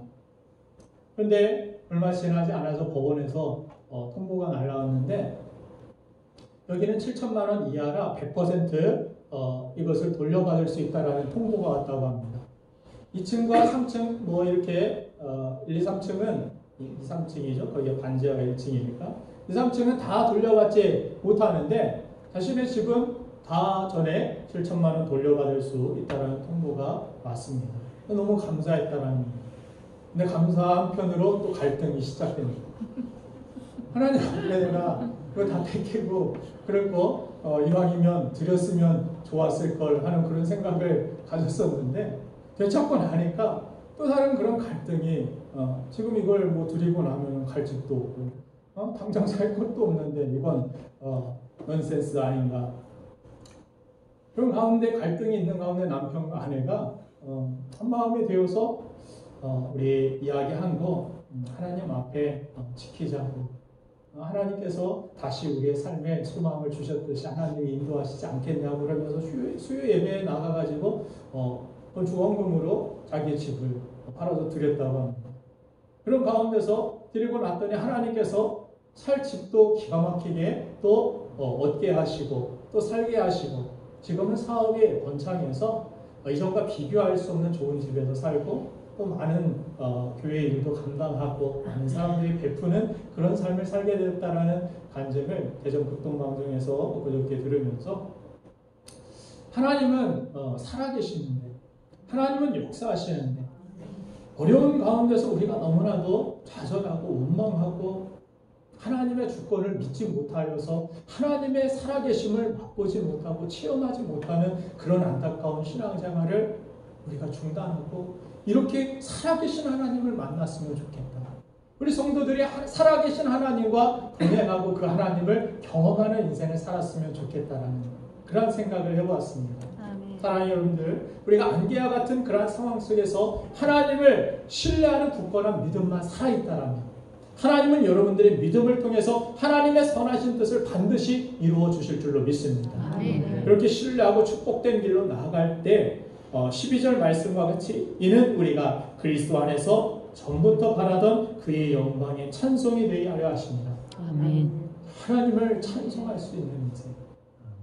그런데 얼마 지나지 않아서 법원에서 통보가 날라왔는데 여기는 7천만 원 이하라 100% 이것을 돌려받을 수 있다라는 통보가 왔다고 합니다. 2층과 3층 이렇게 1, 2, 3층은 2, 3층이죠. 거기가 반지하가 1층이니까 2, 3층은 다 돌려받지 못하는데 자신의 집은 다 전에 7천만 원 돌려받을 수 있다는 통보가 왔습니다. 너무 감사했다라는 거예요. 근데 감사한 편으로 또 갈등이 시작됩니다. 하나님 앞에 내가 그거 다 뺏기고 그랬고 이왕이면 드렸으면 좋았을 걸 하는 그런 생각을 가졌었는데 되찾고 나니까 또 다른 그런 갈등이 지금 이걸 드리고 나면 갈 집도 없고 당장 살 것도 없는데 이건 넌센스 아닌가. 그런 가운데 갈등이 있는 가운데 남편과 아내가 한마음이 되어서 우리 이야기한 거 하나님 앞에 지키자고, 하나님께서 다시 우리의 삶에 소망을 주셨듯이 하나님이 인도하시지 않겠냐고 그러면서 수요 예배에 나가가지고 주원금으로 자기의 집을 팔아서 드렸다고 합니다. 그런 가운데서 드리고 났더니 하나님께서 살 집도 기가 막히게 또 얻게 하시고 또 살게 하시고 지금은 사업이 번창해서 이전과 비교할 수 없는 좋은 집에서 살고 또 많은 교회 일도 감당하고 많은 사람들이 베푸는 그런 삶을 살게 되었다라는 간증을 대전 극동방송에서 그저께 들으면서 하나님은 살아계시는데 하나님은 역사하시는데 어려운 가운데서 우리가 너무나도 좌절하고 원망하고 하나님의 주권을 믿지 못하여서 하나님의 살아계심을 맛보지 못하고 체험하지 못하는 그런 안타까운 신앙생활을 우리가 중단하고 이렇게 살아계신 하나님을 만났으면 좋겠다. 우리 성도들이 살아계신 하나님과 동행하고 그 하나님을 경험하는 인생을 살았으면 좋겠다라는 그런 생각을 해보았습니다. 사랑하는 여러분들, 우리가 안개와 같은 그런 상황 속에서 하나님을 신뢰하는 굳건한 믿음만 살아있다라면 하나님은 여러분들의 믿음을 통해서 하나님의 선하신 뜻을 반드시 이루어 주실 줄로 믿습니다. 그렇게 신뢰하고 축복된 길로 나아갈 때 12절 말씀과 같이 이는 우리가 그리스도 안에서 전부터 바라던 그의 영광의 찬송이 되게 하려 하십니다. 하나님을 찬송할 수 있는 인생,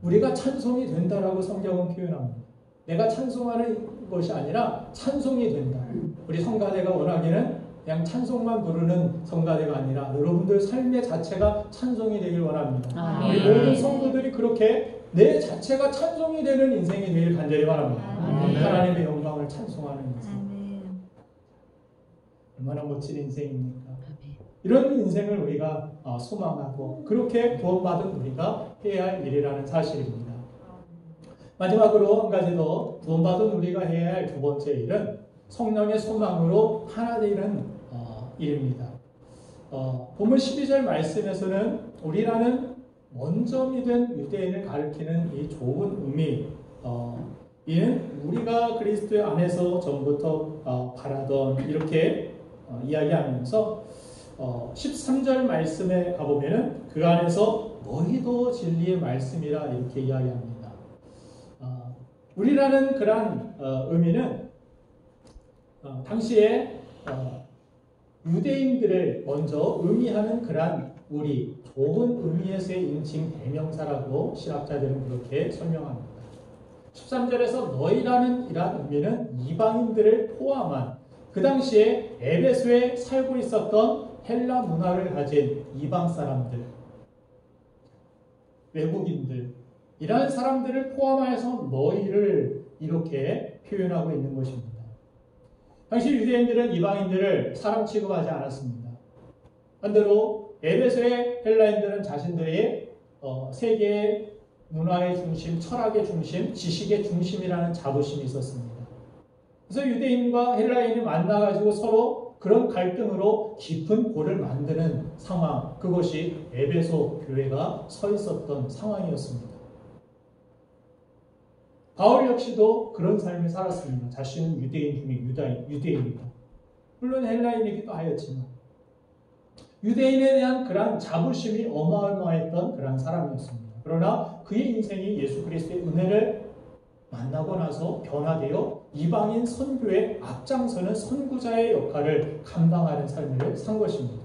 우리가 찬송이 된다라고 성경은 표현합니다. 내가 찬송하는 것이 아니라 찬송이 된다. 우리 성가대가 원하기는 그냥 찬송만 부르는 성가대가 아니라 여러분들 삶의 자체가 찬송이 되길 원합니다. 우리 모든 성도들이 그렇게 내 자체가 찬송이 되는 인생이 되길 간절히 바랍니다. 하나님의 영광을 찬송하는 인생. 얼마나 멋진 인생입니까? 이런 인생을 우리가 소망하고 그렇게 구원받은 우리가 해야 할 일이라는 사실입니다. 마지막으로 한 가지 더, 구원받은 우리가 해야 할 두 번째 일은 성령의 소망으로 하나 되는 일입니다. 본문 12절 말씀에서는 우리라는 원점이 된 유대인을 가리키는 이 좋은 의미, 이는 우리가 그리스도 안에서 전부터 바라던, 이렇게 이야기하면서 13절 말씀에 가보면은 그 안에서 너희도 진리의 말씀이라 이렇게 이야기합니다. 우리라는 그런 의미는 당시에 유대인들을 먼저 의미하는 그런 우리, 좋은 의미에서의 인칭 대명사라고 신학자들은 그렇게 설명합니다. 13절에서 너희라는 이란 의미는 이방인들을 포함한 그 당시에 에베소에 살고 있었던 헬라 문화를 가진 이방 사람들, 외국인들, 이러한 사람들을 포함해서 너희를 이렇게 표현하고 있는 것입니다. 당시 유대인들은 이방인들을 사람 취급하지 않았습니다. 반대로 에베소의 헬라인들은 자신들의 세계의 문화의 중심, 철학의 중심, 지식의 중심이라는 자부심이 있었습니다. 그래서 유대인과 헬라인이 만나가지고 서로 그런 갈등으로 깊은 골을 만드는 상황, 그것이 에베소 교회가 서 있었던 상황이었습니다. 바울 역시도 그런 삶을 살았습니다. 자신은 유대인 중에 유대인이다. 물론 헬라인이기도 하였지만 유대인에 대한 그러한 자부심이 어마어마했던 그런 사람이었습니다. 그러나 그의 인생이 예수 그리스도의 은혜를 만나고 나서 변화되어 이방인 선교에 앞장서는 선구자의 역할을 감당하는 삶을 산 것입니다.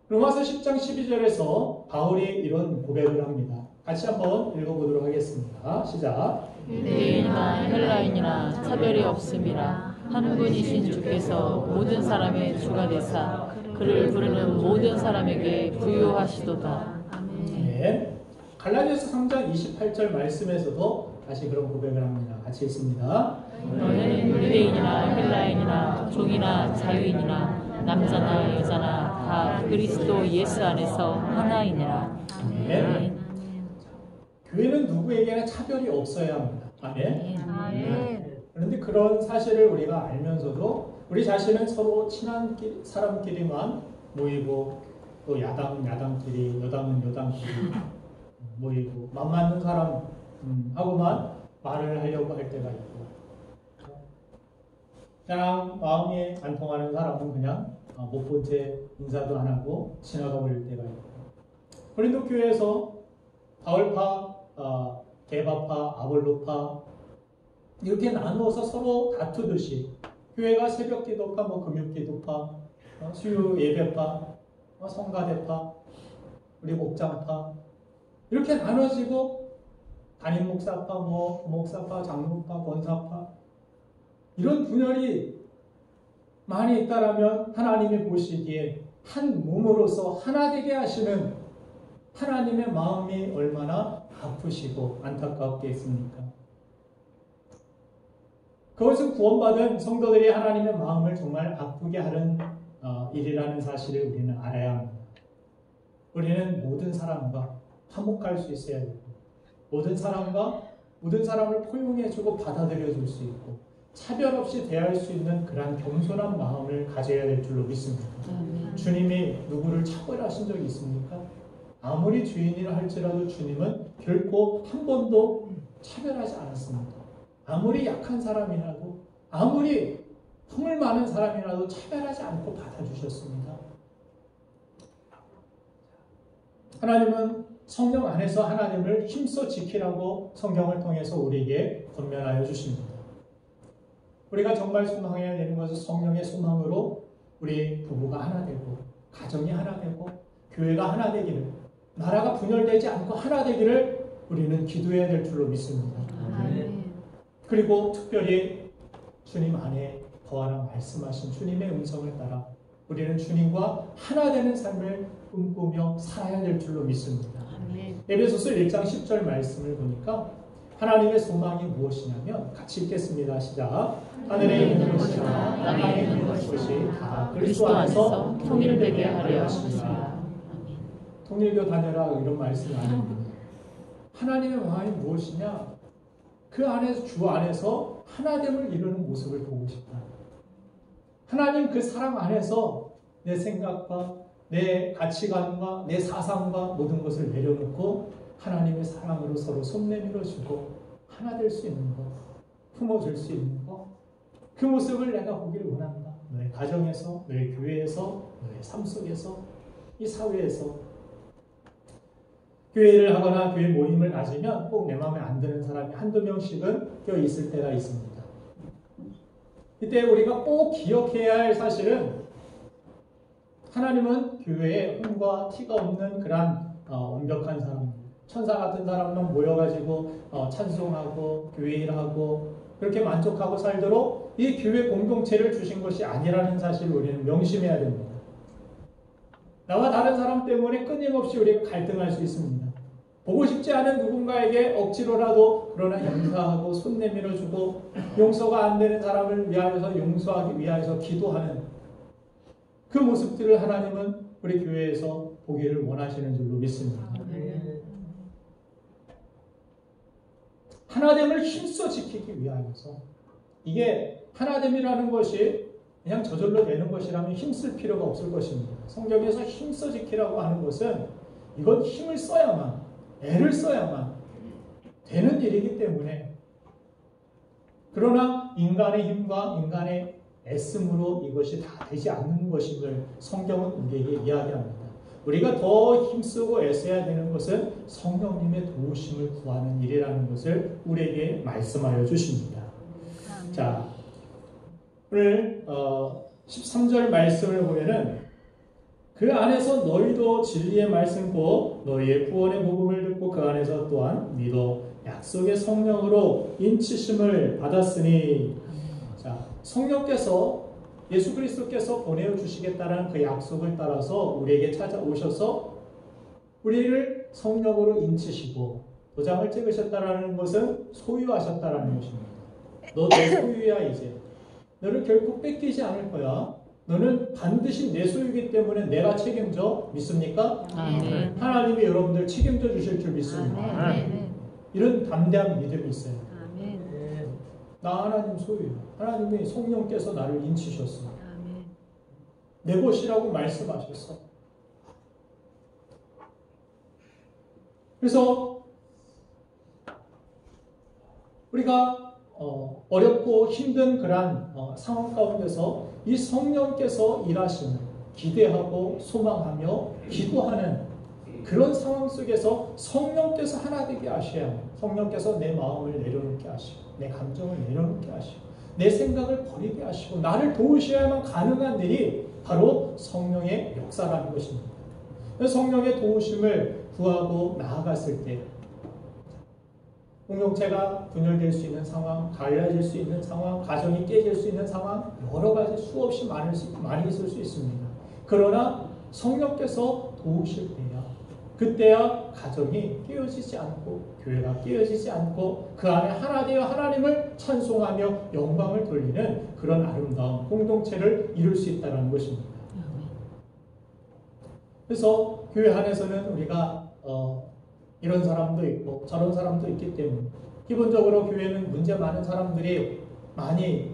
로마서 10장 12절에서 바울이 이런 고백을 합니다. 같이 한번 읽어보도록 하겠습니다. 시작. 유대인이나 헬라인이나 차별이 없음이라 한 분이신 주께서 모든 사람의 주가 되사 그를 부르는 모든 사람에게 부유하시도다. 네. 갈라디아서 3장 28절 말씀에서도 다시 그런 고백을 합니다. 같이 읽습니다. 너희는 유대인이나 헬라인이나 종이나 자유인이나 남자나 여자나 다 그리스도 예수 안에서 하나이니라. 네. 교회는 누구에게나 차별이 없어야 합니다. 아멘. 그런데 그런 사실을 우리가 알면서도 우리 자신은 서로 친한 사람끼리만 모이고 또 야당끼리, 여당은 여당끼리 모이고 맘 맞는 사람 하고만 말을 하려고 할 때가 있고, 그냥 마음이 안 통하는 사람은 그냥 못 본 채 인사도 안 하고 지나가 버릴 때가 있고, 고린도 교회에서 바울파, 게바파, 아볼로파 이렇게 나누어서 서로 다투듯이 교회가 새벽 기도파, 금요 기도파, 수요 예배파, 성가대파, 우리 목장파 이렇게 나눠지고 담임 목사파, 목사파, 장로파, 권사파 이런 분열이 많이 있다라면 하나님이 보시기에 한 몸으로서 하나 되게 하시는 하나님의 마음이 얼마나 아프시고 안타깝겠습니까? 그것은 구원받은 성도들이 하나님의 마음을 정말 아프게 하는 일이라는 사실을 우리는 알아야 합니다. 우리는 모든 사람과 화목할 수 있어야 되고, 모든 사람을 포용해주고 받아들여줄 수 있고, 차별 없이 대할 수 있는 그러한 겸손한 마음을 가져야 될 줄로 믿습니다. 주님이 누구를 차별하신 적이 있습니까? 아무리 주인이라 할지라도 주님은 결코 한 번도 차별하지 않았습니다. 아무리 약한 사람이라도, 아무리 허물 많은 사람이라도 차별하지 않고 받아주셨습니다. 하나님은 성령 안에서 하나님을 힘써 지키라고 성경을 통해서 우리에게 권면하여 주십니다. 우리가 정말 소망해야 되는 것은 성령의 소망으로 우리 부부가 하나 되고, 가정이 하나 되고, 교회가 하나 되기를, 나라가 분열되지 않고 하나 되기를 우리는 기도해야 될 줄로 믿습니다. 아멘. 그리고 특별히 주님 안에 거하라 말씀하신 주님의 음성을 따라 우리는 주님과 하나 되는 삶을 꿈꾸며 살아야 될 줄로 믿습니다. 아멘. 에베소서 1장 10절 말씀을 보니까 하나님의 소망이 무엇이냐면 같이 읽겠습니다. 시작. 하늘에 있는 것이나 땅에 있는 것이 다 그리스도 안에서 통일되게 하려 하십니다. 통일교 다녀라 이런 말씀이 아닙니다. 하나님의 마음이 무엇이냐? 그 안에서 주 안에서 하나됨을 이루는 모습을 보고 싶다. 하나님 그 사랑 안에서 내 생각과 내 가치관과 내 사상과 모든 것을 내려놓고 하나님의 사랑으로 서로 손 내밀어주고 하나 될 수 있는 것, 품어줄 수 있는 것, 그 모습을 내가 보기를 원한다. 너의 가정에서, 너의 교회에서, 너의 삶 속에서, 이 사회에서 교회를 하거나 교회 모임을 가지면 꼭 내 마음에 안 드는 사람이 한두 명씩은 껴 있을 때가 있습니다. 이때 우리가 꼭 기억해야 할 사실은 하나님은 교회에 흠과 티가 없는 그런 완벽한 사람, 천사 같은 사람만 모여가지고 찬송하고 교회 일하고 그렇게 만족하고 살도록 이 교회 공동체를 주신 것이 아니라는 사실을 우리는 명심해야 됩니다. 나와 다른 사람 때문에 끊임없이 우리가 갈등할 수 있습니다. 보고 싶지 않은 누군가에게 억지로라도 그러나 용서하고 손 내밀어주고 용서가 안 되는 사람을 위하여서 용서하기 위하여서 기도하는 그 모습들을 하나님은 우리 교회에서 보기를 원하시는 줄로 믿습니다. 하나됨을 힘써 지키기 위하여서 이게 하나됨이라는 것이 그냥 저절로 되는 것이라면 힘쓸 필요가 없을 것입니다. 성경에서 힘써 지키라고 하는 것은 이건 힘을 써야만, 애를 써야만 되는 일이기 때문에 그러나 인간의 힘과 인간의 애씀으로 이것이 다 되지 않는 것임을 성경은 우리에게 이야기합니다. 우리가 더 힘쓰고 애써야 되는 것은 성령님의 도우심을 구하는 일이라는 것을 우리에게 말씀하여 주십니다. 자, 오늘 13절 말씀을 보면은 그 안에서 너희도 진리의 말씀 곧 너희의 구원의 복음을 듣고 그 안에서 또한 믿어 약속의 성령으로 인치심을 받았으니 자, 성령께서 예수 그리스도께서 보내어 주시겠다는 그 약속을 따라서 우리에게 찾아오셔서 우리를 성령으로 인치시고 도장을 찍으셨다는 것은 소유하셨다는 것입니다. 너 내 소유야 이제. 너를 결코 뺏기지 않을 거야. 너는 반드시 내 소유이기 때문에 내가 책임져. 믿습니까? 아멘. 하나님이 여러분들 책임져 주실 줄 믿습니다. 아멘. 이런 담대한 믿음이 있어요. 아멘. 나 하나님 소유야. 하나님이 성령께서 나를 인치셨어. 아멘. 내 것이라고 말씀하셨어. 그래서 우리가 어렵고 힘든 그러한 상황 가운데서 이 성령께서 일하심을 기대하고 소망하며 기도하는 그런 상황 속에서 성령께서 하나 되게 하셔야 합니다. 성령께서 내 마음을 내려놓게 하시고 내 감정을 내려놓게 하시고 내 생각을 버리게 하시고 나를 도우셔야만 가능한 일이 바로 성령의 역사라는 것입니다. 성령의 도우심을 구하고 나아갔을 때 공동체가 분열될 수 있는 상황, 갈라질 수 있는 상황, 가정이 깨질 수 있는 상황 여러 가지 수없이 많이 있을 수 있습니다. 그러나 성령께서 도우실 때야 그때야 가정이 깨어지지 않고 교회가 깨어지지 않고 그 안에 하나 되어 하나님을 찬송하며 영광을 돌리는 그런 아름다운 공동체를 이룰 수 있다는 것입니다. 그래서 교회 안에서는 우리가 이런 사람도 있고 저런 사람도 있기 때문에 기본적으로 교회는 문제 많은 사람들이 많이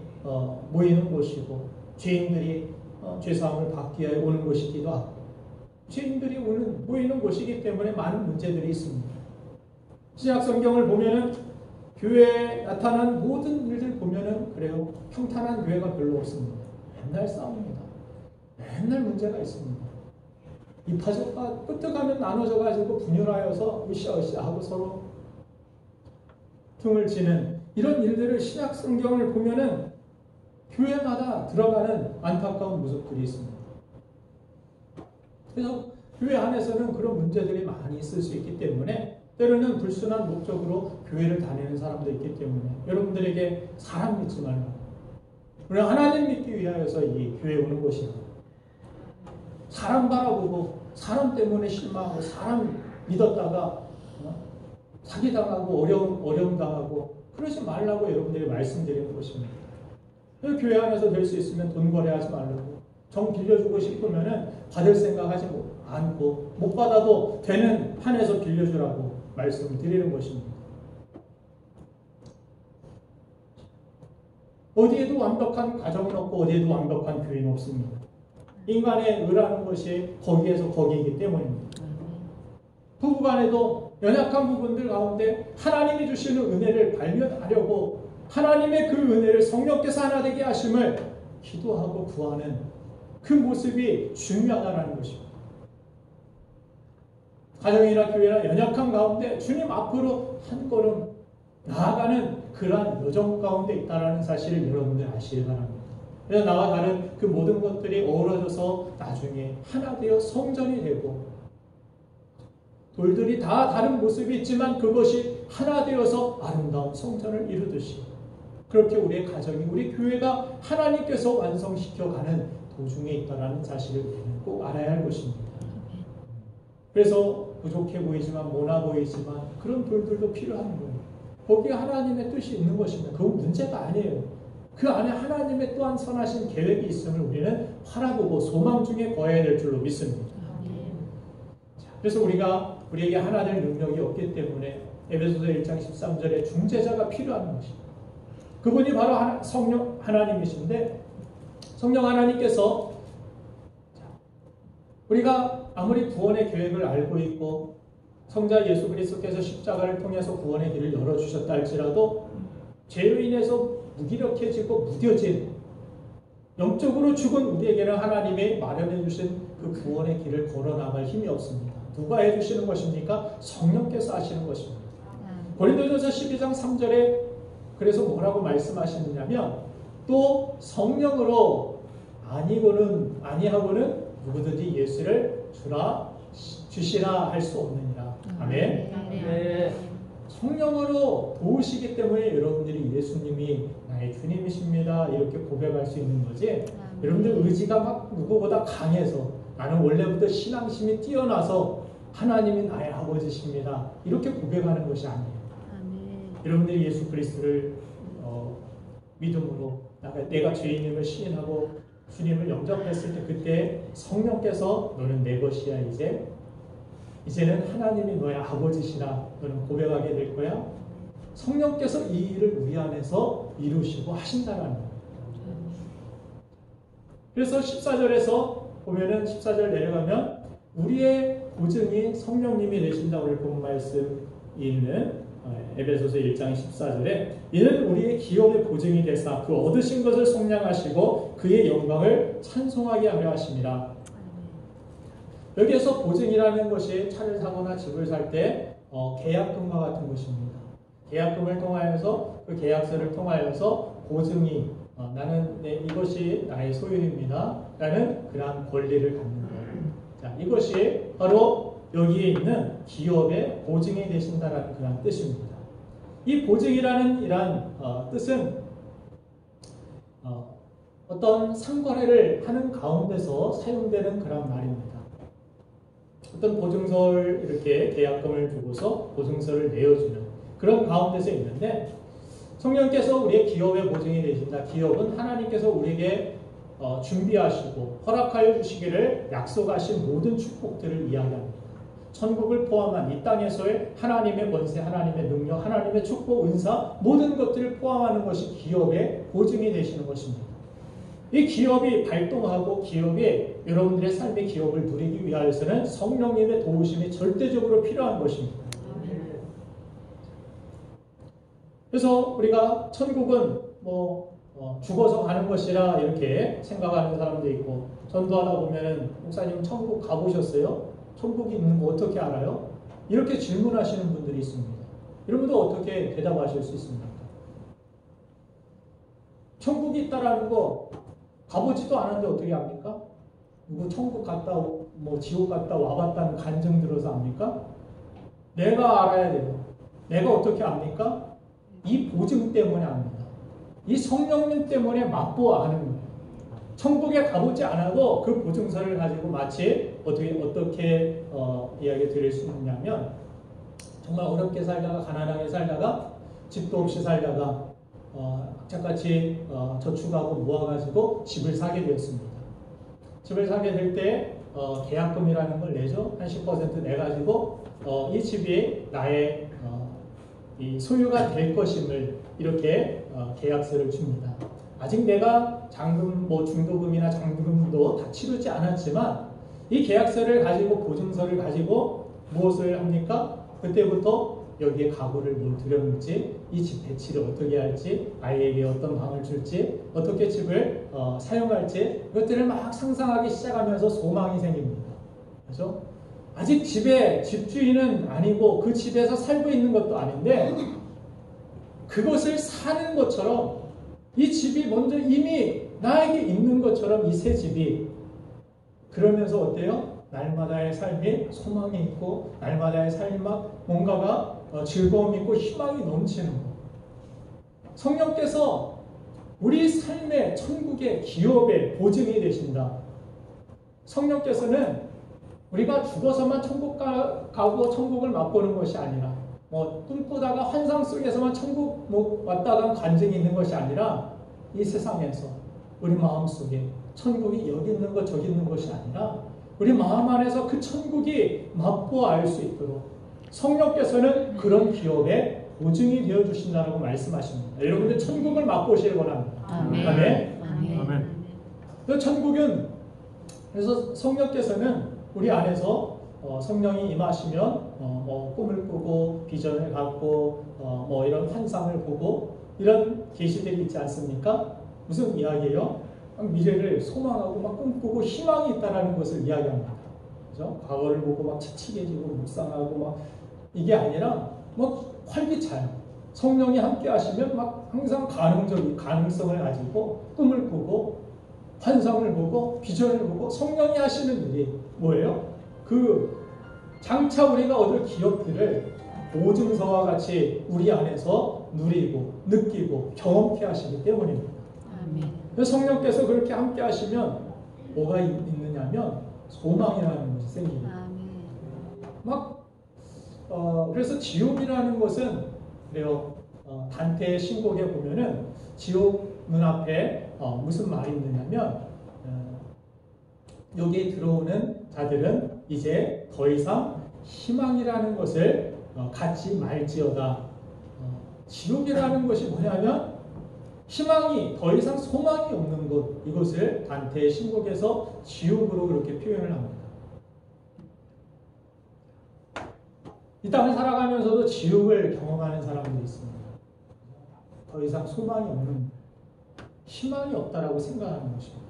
모이는 곳이고 죄인들이 죄사함을 받기 위해 오는 곳이기도 하고 죄인들이 모이는 곳이기 때문에 많은 문제들이 있습니다. 신약 성경을 보면은 교회에 나타난 모든 일들 보면은 그래요. 평탄한 교회가 별로 없습니다. 맨날 싸웁니다. 맨날 문제가 있습니다. 이파저파 끄떡하면 나눠져가지고 분열하여서 으쌰으쌰 하고 서로 등을 지는 이런 일들을 신약 성경을 보면은 교회마다 들어가는 안타까운 모습들이 있습니다. 그래서 교회 안에서는 그런 문제들이 많이 있을 수 있기 때문에 때로는 불순한 목적으로 교회를 다니는 사람도 있기 때문에 여러분들에게 사람 믿지 말고 우리 하나님 믿기 위하여서 이 교회에 오는 것이고 사람 바라보고 사람 때문에 실망하고 사람 믿었다가 사기당하고 어려움 당하고 그러지 말라고 여러분들이 말씀드리는 것입니다. 교회 안에서 될 수 있으면 돈 거래하지 말라고 정 빌려주고 싶으면 받을 생각하지 않고 못 받아도 되는 한에서 빌려주라고 말씀을 드리는 것입니다. 어디에도 완벽한 가정은 없고 어디에도 완벽한 교회는 없습니다. 인간의 의라는 것이 거기에서 거기이기 때문입니다. 부부간에도 연약한 부분들 가운데 하나님이 주시는 은혜를 발견하려고 하나님의 그 은혜를 성령께서 하나 되게 하심을 기도하고 구하는 그 모습이 중요하다는 것입니다. 가정이나 교회나 연약한 가운데 주님 앞으로 한 걸음 나아가는 그러한 여정 가운데 있다는 사실을 여러분들 아시기 바랍니다. 그래서 나와 다른 그 모든 것들이 어우러져서 나중에 하나 되어 성전이 되고 돌들이 다 다른 모습이 있지만 그것이 하나 되어서 아름다운 성전을 이루듯이 그렇게 우리의 가정이 우리 교회가 하나님께서 완성시켜가는 도중에 있다는 사실을 우리는 꼭 알아야 할 것입니다. 그래서 부족해 보이지만 모나 보이지만 그런 돌들도 필요한 거예요. 거기에 하나님의 뜻이 있는 것입니다. 그건 문제가 아니에요. 그 안에 하나님의 또한 선하신 계획이 있음을 우리는 바라보고 소망 중에 거해야 될 줄로 믿습니다. 그래서 우리에게 하나 될 능력이 없기 때문에 에베소서 1장 13절에 중재자가 필요한 것입니다. 그분이 바로 성령 하나님이신데 성령 하나님께서 우리가 아무리 구원의 계획을 알고 있고 성자 예수 그리스도께서 십자가를 통해서 구원의 길을 열어주셨다 할지라도 죄로 인해서 무기력해지고 무뎌진 영적으로 죽은 우리에게는 하나님이 마련해 주신 그 구원의 길을 걸어나갈 힘이 없습니다. 누가 해주시는 것입니까? 성령께서 하시는 것입니다. 고린도전서 12장 3절에 그래서 뭐라고 말씀하시느냐면 또 성령으로 아니하고는 누구든지 예수를 주시라 할 수 없느니라. 아멘. 네. 성령으로 도우시기 때문에 여러분들이 예수님이 나의 주님이십니다 이렇게 고백할 수 있는 거지. 여러분들 의지가 막 누구보다 강해서 나는 원래부터 신앙심이 뛰어나서 하나님이 나의 아버지십니다 이렇게 고백하는 것이 아니에요. 여러분들이 예수 그리스도를 믿음으로 내가 죄인임을 시인하고 주님을 영접했을 때 그때 성령께서 너는 내 것이야 이제는 하나님이 너의 아버지시라 너는 고백하게 될 거야. 성령께서 이 일을 우리 안에서 이루시고 하신다는 거예요. 그래서 14절에서 보면은 14절 내려가면 우리의 보증이 성령님이 되신다고 우리 본 말씀이 있는 에베소서 1장 14절에 이는 우리의 기업의 보증이 되사 그 얻으신 것을 속량하시고 그의 영광을 찬송하게 하려 하심이라. 여기에서 보증이라는 것이 차를 사거나 집을 살 때 계약금과 같은 것입니다. 계약금을 통하여서 그 계약서를 통하여서 보증이 나는 이것이 나의 소유입니다 라는 그러한 권리를 갖는 거예요. 자, 이것이 바로 여기에 있는 기업의 보증이 되신다라는 그런 뜻입니다. 이 보증이라는 이란 뜻은 어떤 상거래를 하는 가운데서 사용되는 그런 말입니다. 어떤 보증서를 이렇게 계약금을 주고서 보증서를 내어주는 그런 가운데서 있는데 성령께서 우리의 기업의 보증이 되신다. 기업은 하나님께서 우리에게 준비하시고 허락하여 주시기를 약속하신 모든 축복들을 이야기합니다. 천국을 포함한 이 땅에서의 하나님의 권세, 하나님의 능력, 하나님의 축복, 은사 모든 것들을 포함하는 것이 기업의 보증이 되시는 것입니다. 이 기업이 발동하고 기업이 여러분들의 삶의 기업을 누리기 위하여서는 성령님의 도우심이 절대적으로 필요한 것입니다. 그래서 우리가 천국은 죽어서 가는 것이라 이렇게 생각하는 사람도 있고 전도하다 보면 목사님 천국 가보셨어요? 천국이 있는 거 어떻게 알아요? 이렇게 질문하시는 분들이 있습니다. 여러분들 어떻게 대답하실 수 있습니까? 천국이 있다라는 거 가보지도 않았는데 어떻게 합니까? 누구 천국 갔다 뭐 지옥 갔다 와봤다는 간증 들어서 압니까? 내가 알아야 돼요. 내가 어떻게 압니까? 이 보증 때문에 압니다. 이 성령님 때문에 맛보아 하는 거예요. 천국에 가보지 않아도 그 보증서를 가지고 마치 어떻게 이야기 드릴 수 있냐면, 정말 어렵게 살다가 가난하게 살다가 집도 없이 살다가 악착같이 저축하고 모아가지고 집을 사게 되었습니다. 집을 사게 될 때 계약금이라는 걸 내죠. 한 10% 내가지고 이 집이 나의 이 소유가 될 것임을 이렇게 계약서를 줍니다. 아직 내가 잔금, 중도금이나 장부금도 다 치르지 않았지만 이 계약서를 가지고 보증서를 가지고 무엇을 합니까? 그때부터 여기에 가구를 뭘 들여놓을지, 이 집 배치를 어떻게 할지, 아이에게 어떤 방을 줄지, 어떻게 집을 사용할지, 이것들을 막 상상하기 시작하면서 소망이 생깁니다. 그렇죠? 아직 집의 집주인은 아니고 그 집에서 살고 있는 것도 아닌데 그것을 사는 것처럼 이 집이 먼저 이미 나에게 있는 것처럼 이 새 집이, 그러면서 어때요? 날마다의 삶이 소망이 있고 날마다의 삶이 막 뭔가가 즐거움이 있고 희망이 넘치는 것. 성령께서 우리 삶의 천국의 기업의 보증이 되신다. 성령께서는 우리가 죽어서만 천국 가고 천국을 맛보는 것이 아니라, 꿈꾸다가 환상 속에서만 천국 왔다가 간증이 있는 것이 아니라, 이 세상에서 우리 마음속에 천국이 여기 있는 것 저기 있는 것이 아니라 우리 마음 안에서 그 천국이 맛보아 알 수 있도록 성령께서는 그런 기업의 보증이 되어 주신다고 말씀하십니다. 여러분들 천국을 맛보시길 원합니다. 아멘. 아멘. 아멘. 그 천국은, 그래서 성령께서는 우리 안에서 성령이 임하시면 꿈을 꾸고 비전을 갖고 이런 환상을 보고 이런 계시들이 있지 않습니까? 무슨 이야기예요? 미래를 소망하고 막 꿈꾸고 희망이 있다는 것을 이야기합니다. 그죠? 과거를 보고 막 채찍해지고 묵상하고 막 이게 아니라 막 활기차요. 성령이 함께 하시면 막 항상 가능성을 가지고 꿈을 꾸고 환상을 보고 비전을 보고 성령이 하시는 일이 뭐예요? 장차 우리가 얻을 기업들을 보증서와 같이 우리 안에서 누리고 느끼고 경험케 하시기 때문입니다. 아멘. 성령께서 그렇게 함께 하시면 뭐가 있느냐면 소망이라는 것이 생깁니다. 아멘. 그래서 지옥이라는 것은 그래요. 단테의 신곡에 보면은 지옥 눈앞에 무슨 말이 있느냐면 여기에 들어오는 자들은 이제 더 이상 희망이라는 것을 갖지 말지어다. 지옥이라는 것이 뭐냐면 희망이 더 이상 소망이 없는 곳, 이것을 단테의 신곡에서 지옥으로 그렇게 표현을 합니다. 이 땅을 살아가면서도 지옥을 경험하는 사람들이 있습니다. 더 이상 소망이 없는, 희망이 없다라고 생각하는 것입니다.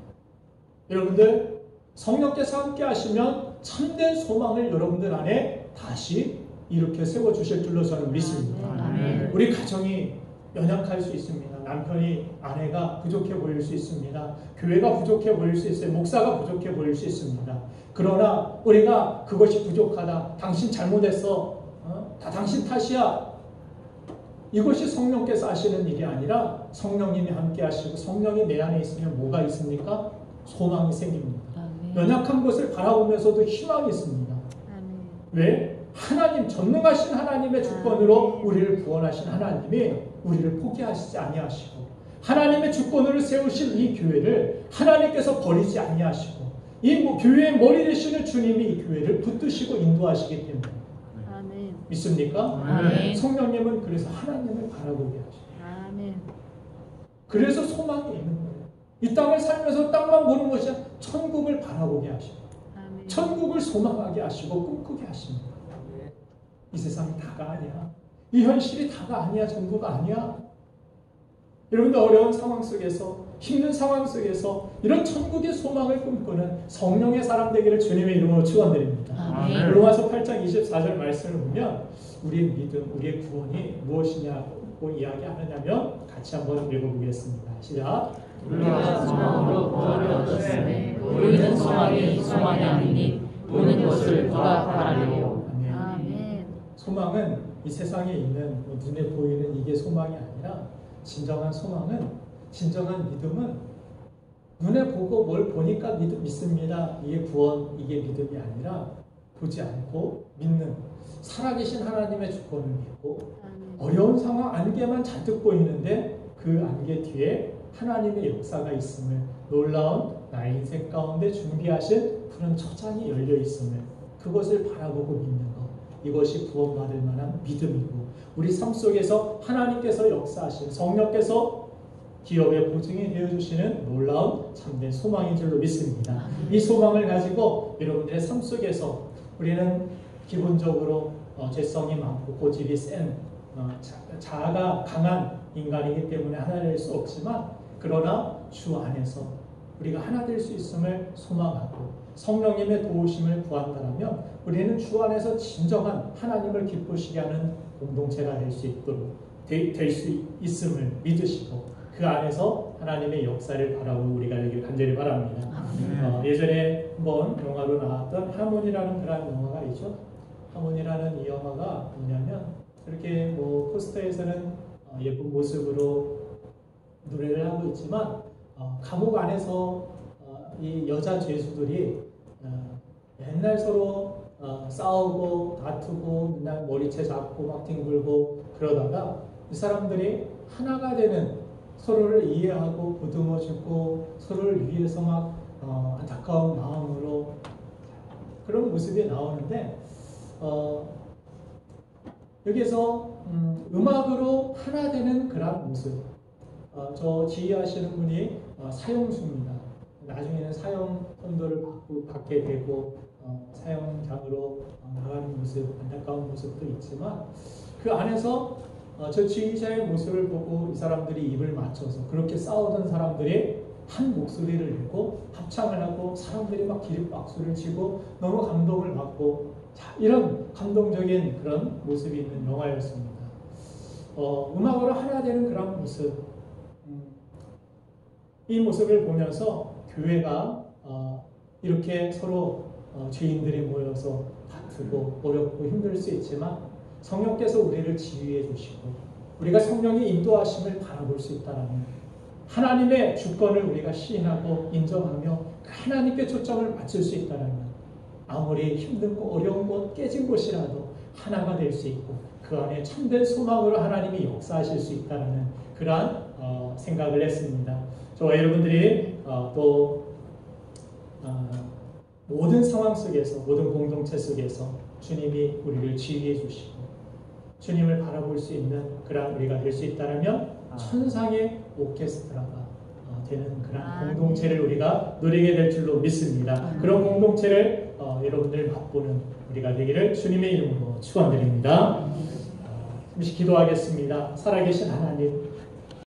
여러분들 성령께서 함께 하시면 참된 소망을 여러분들 안에 다시 이렇게 세워주실 줄로 저는 믿습니다. 아멘. 우리 가정이 연약할 수 있습니다. 남편이, 아내가 부족해 보일 수 있습니다. 교회가 부족해 보일 수 있어요. 목사가 부족해 보일 수 있습니다. 그러나 우리가 그것이 부족하다, 당신 잘못했어, 다 당신 탓이야, 이것이 성령께서 하시는 일이 아니라 성령님이 함께 하시고 성령이 내 안에 있으면 뭐가 있습니까? 소망이 생깁니다. 아멘. 연약한 것을 바라보면서도 희망이 있습니다. 아멘. 왜? 하나님, 전능하신 하나님의 주권으로 우리를 구원하신 하나님이 우리를 포기하시지 아니하시고 하나님의 주권으로 세우신 이 교회를 하나님께서 버리지 아니하시고 이 교회의 머리 되시는 주님이 이 교회를 붙드시고 인도하시기 때문에. 아멘. 믿습니까? 아멘. 성령님은 그래서 하나님을 바라보게 하시고 그래서 소망이 있는 거예요. 이 땅을 살면서 땅만 보는 것이 아니라 천국을 바라보게 하시고 아멘. 천국을 소망하게 하시고 꿈꾸게 하십니다. 이 세상이 다가 아니야. 이 현실이 다가 아니야. 전부가 아니야. 여러분들 어려운 상황 속에서, 힘든 상황 속에서 이런 천국의 소망을 꿈꾸는 성령의 사람 되기를 주님의 이름으로 축원드립니다. 아멘. 로마서 8장 24절 말씀을 보면 우리의 믿음, 우리의 구원이 무엇이냐고 이야기하느냐면 같이 한번 읽어보겠습니다. 시작. 우리가 소망으로 구원을 얻었으니 우리는 소망이 아니니 보는 것을 누가 아멘. 아멘. 소망은 이 세상에 있는 눈에 보이는 이게 소망이 아니라 진정한 소망은, 진정한 믿음은 눈에 보고 뭘 보니까 믿습니다. 이게 구원, 이게 믿음이 아니라 보지 않고 믿는 살아계신 하나님의 주권을 믿고 어려운 상황, 안개만 잔뜩 보이는데 그 안개 뒤에 하나님의 역사가 있음을, 놀라운 나의 인생 가운데 준비하신 푸른 초장이 열려 있음을, 그것을 바라보고 믿는 것, 이것이 구원받을 만한 믿음이고, 우리 삶 속에서 하나님께서 역사하신, 성령께서 기업의 보증이 되어주시는 놀라운 참된 소망인 줄로 믿습니다. 이 소망을 가지고 여러분들의 삶 속에서 우리는 기본적으로 죄성이 많고 고집이 센, 자아가 강한 인간이기 때문에 하나 될 수 없지만, 그러나 주 안에서 우리가 하나 될 수 있음을 소망하고 성령님의 도우심을 구한다면 우리는 주 안에서 진정한 하나님을 기쁘시게 하는 공동체가 될 수 있도록 될 수 있음을 믿으시고, 그 안에서 하나님의 역사를 바라고 우리가 되길 간절히 바랍니다. 예전에 한번 영화로 나왔던 하모니라는 그런 영화가 있죠. 하모니라는 이 영화가 뭐냐면, 이렇게 포스터에서는 예쁜 모습으로 노래를 하고 있지만, 감옥 안에서 이 여자 죄수들이 맨날 서로 싸우고 다투고 맨날 머리채 잡고 막 뒹굴고 그러다가 이 사람들이 하나가 되는, 서로를 이해하고 보듬어주고 서로를 위해서 막 안타까운 마음으로 그런 모습이 나오는데, 여기서 음악으로 하나 되는 그런 모습, 저 지휘하시는 분이 사형수입니다. 나중에는 사형 선고를 받게 되고 사형장으로 나가는 모습, 안타까운 모습도 있지만, 그 안에서 저 지휘자의 모습을 보고 이 사람들이 입을 맞춰서 그렇게 싸우던 사람들이 한 목소리를 내고 합창을 하고 사람들이 막 기립박수를 치고 너무 감동을 받고, 이런 감동적인 그런 모습이 있는 영화였습니다. 음악으로 하나 되는 그런 모습, 이 모습을 보면서 교회가 이렇게 서로 죄인들이 모여서 다투고 어렵고 힘들 수 있지만 성령께서 우리를 지휘해 주시고 우리가 성령의 인도하심을 바라볼 수 있다는, 하나님의 주권을 우리가 시인하고 인정하며 그 하나님께 초점을 맞출 수 있다는, 아무리 힘든 곳, 어려운 곳, 깨진 곳이라도 하나가 될 수 있고 그 안에 참된 소망으로 하나님이 역사하실 수 있다는 그러한 생각을 했습니다. 저와 여러분들이 또 모든 상황 속에서, 모든 공동체 속에서 주님이 우리를 지휘해 주시고 주님을 바라볼 수 있는 그런 우리가 될 수 있다면 천상의 오케스트라가 되는 그런 공동체를 우리가 누리게 될 줄로 믿습니다. 그런 공동체를 여러분들 맛보는 우리가 되기를 주님의 이름으로 축원드립니다. 잠시 기도하겠습니다. 살아계신 하나님,